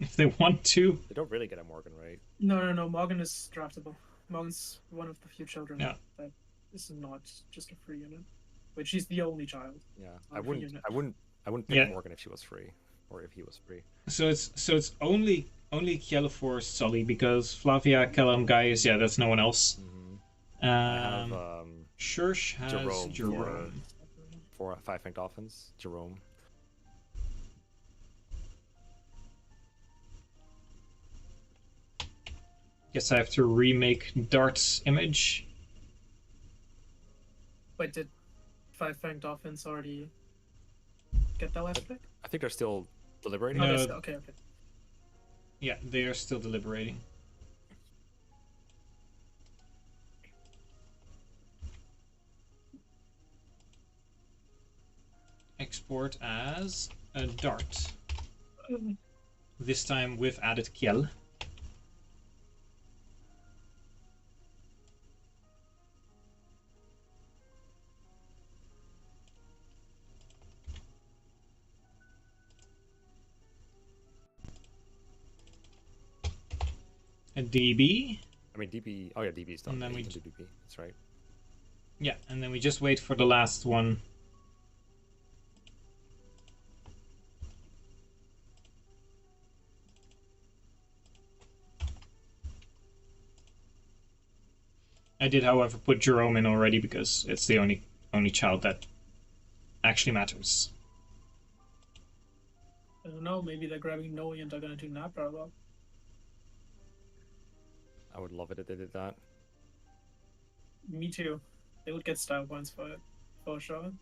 if they want to. They don't really get a Morgan, right? No. Morgan is draftable. Morgan's one of the few children Yeah. that is not just a free unit, which she's the only child. Yeah, on I a free wouldn't unit. pick Yeah. Morgan if she was free, or if he was free. So it's only Kjell for Sully, because Flavia, Callum, Gaius, yeah, that's no one else. I have Church has Jerome, Jerome. for 5 ranked offense. Jerome. Guess I have to remake Dart's image. Wait, did 5 ranked offense already get that last pick? I think they're still deliberating. No. Okay. Yeah, they are still deliberating. Export as a Dart. This time with added Kjell. A DB. I mean, DB. Oh yeah, DB is done. And then Yeah, we you can do DB. That's right. Yeah, and then we just wait for the last one. I did, however, put Jerome in already because it's the only child that actually matters. I don't know, maybe they're grabbing Noe and they're gonna do Nap parallel. I would love it if they did that. Me too. They would get style points for it, for sure.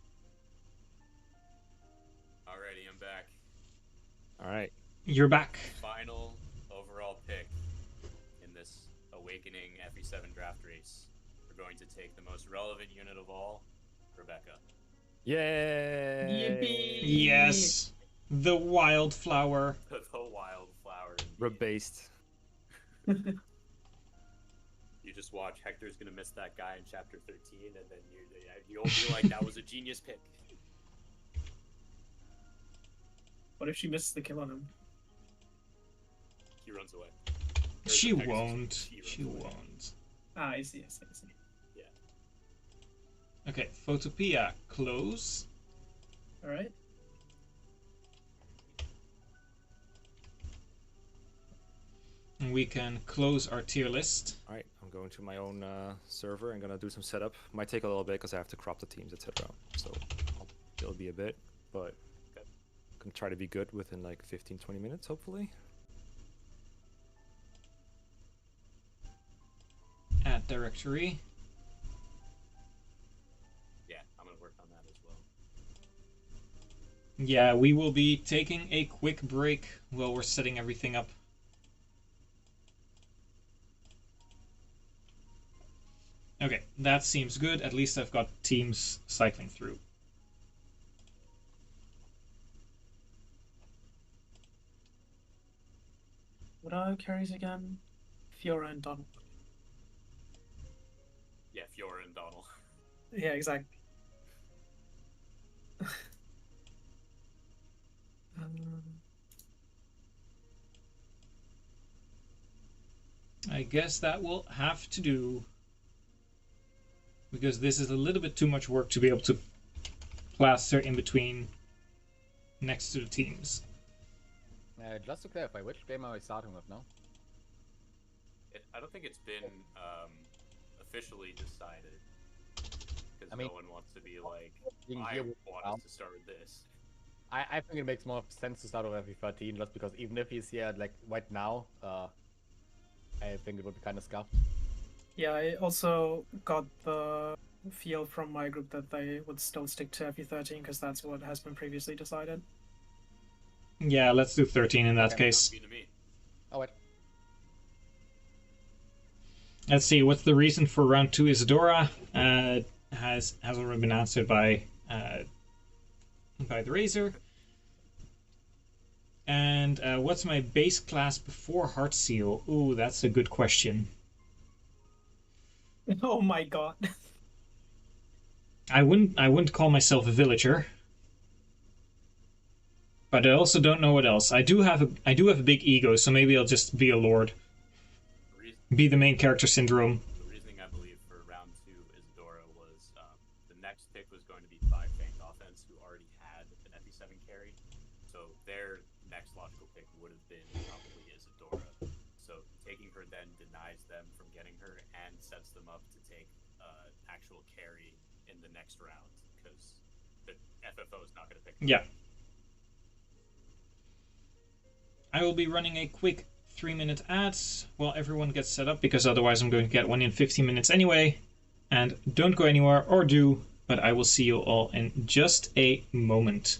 Alrighty, I'm back. All right. You're back. Final overall pick in this Awakening FE7 draft race. We're going to take the most relevant unit of all, Rebecca. Yay! Yippee! Yes, the wildflower. The wildflower. Rebased. You just watch. Hector's gonna miss that guy in chapter 13, and then you'll be like, "That was a genius pick." What if she misses the kill on him? He runs away. She won't. She won't. Ah, I see. Yeah. Okay, Photopia, close. Alright. And we can close our tier list. All right, I'm going to my own server and gonna do some setup. Might take a little bit because I have to crop the teams, etc. So it'll be a bit, but I'm gonna try to be good within like 15-20 minutes, hopefully. Add directory. Yeah, I'm gonna work on that as well. Yeah, we will be taking a quick break while we're setting everything up. Okay, that seems good. At least I've got teams cycling through. What are carries again? Fiora and Donald. Yeah, Fiora and Donald. Yeah, exactly. I guess that will have to do, because this is a little bit too much work to be able to plaster in between next to the teams. Just to clarify, which game are we starting with now? I don't think it's been officially decided. Because no one wants to be like, I want us to start with this. I think it makes more sense to start with FE13, just because even if he's here like right now, I think it would be kind of scuffed. Yeah, I also got the feel from my group that they would still stick to FE13 because that's what has been previously decided. Yeah, let's do 13 in that case. Oh, wait. Let's see, what's the reason for round 2 Isadora? Has already been answered by the Razor. And what's my base class before Heartseal? Ooh, that's a good question. Oh my god. I wouldn't call myself a villager. But I also don't know what else. I do have a big ego, so maybe I'll just be a lord. Be the main character syndrome. The reasoning I believe for round 2 Isadora was the next pick was going to be 5 Fanged Offense, who already had an FE7 carry. So their next logical pick would have been probably Isadora. So taking her then denies them from getting her and sets them up to take actual carry in the next round, because the FFO is not going to pick her. Yeah. I will be running a quick 3-minute ad while everyone gets set up, because otherwise I'm going to get one in 15 minutes anyway. And don't go anywhere, or do, but I will see you all in just a moment.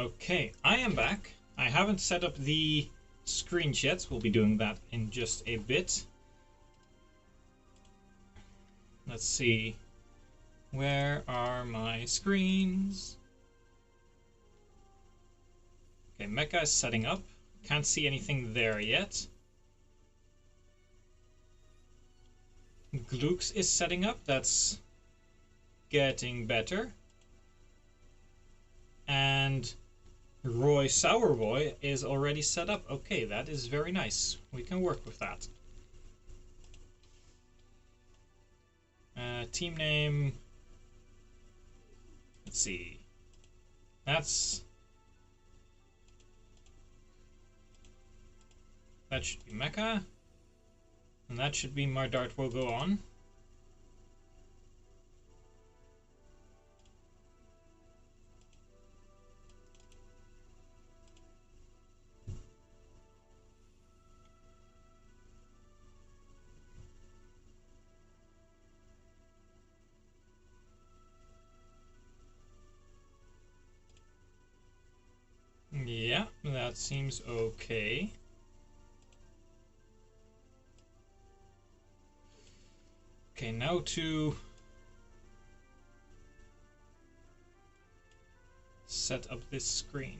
Okay, I am back. I haven't set up the screens yet. We'll be doing that in just a bit. Let's see. Where are my screens? Okay, Mekkah is setting up. Can't see anything there yet. Gluecks is setting up. That's getting better. And Roy Sourboy is already set up. Okay, that is very nice. We can work with that. Team name. Let's see. That should be Mekkah. And that should be My Dart Will Go On. Yeah, that seems okay. Okay, now to set up this screen.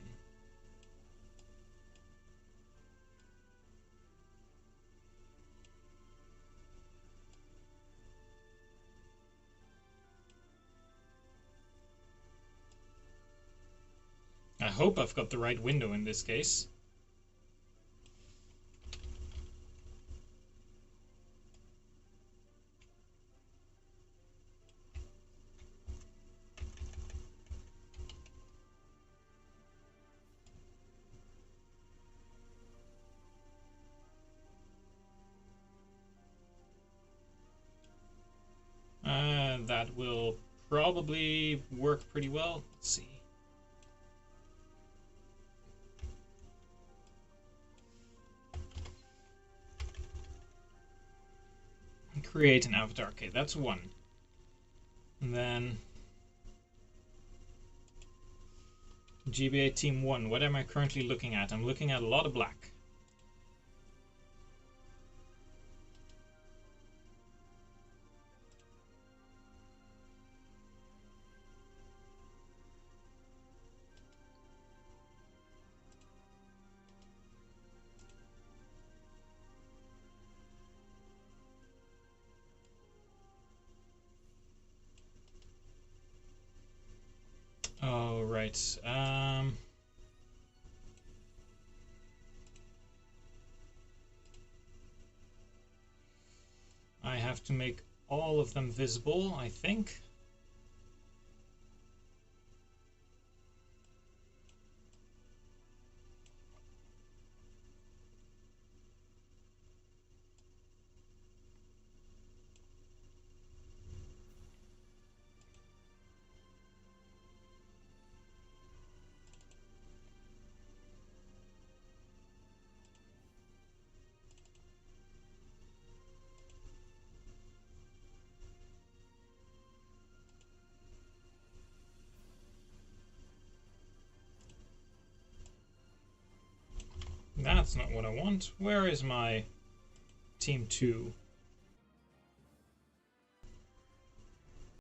I hope I've got the right window in this case. That will probably work pretty well. Let's see. Create an avatar. Okay, that's one. And then GBA Team 1. What am I currently looking at? I'm looking at a lot of black. Oh, right. I have to make all of them visible, I think. That's not what I want. Where is my Team 2?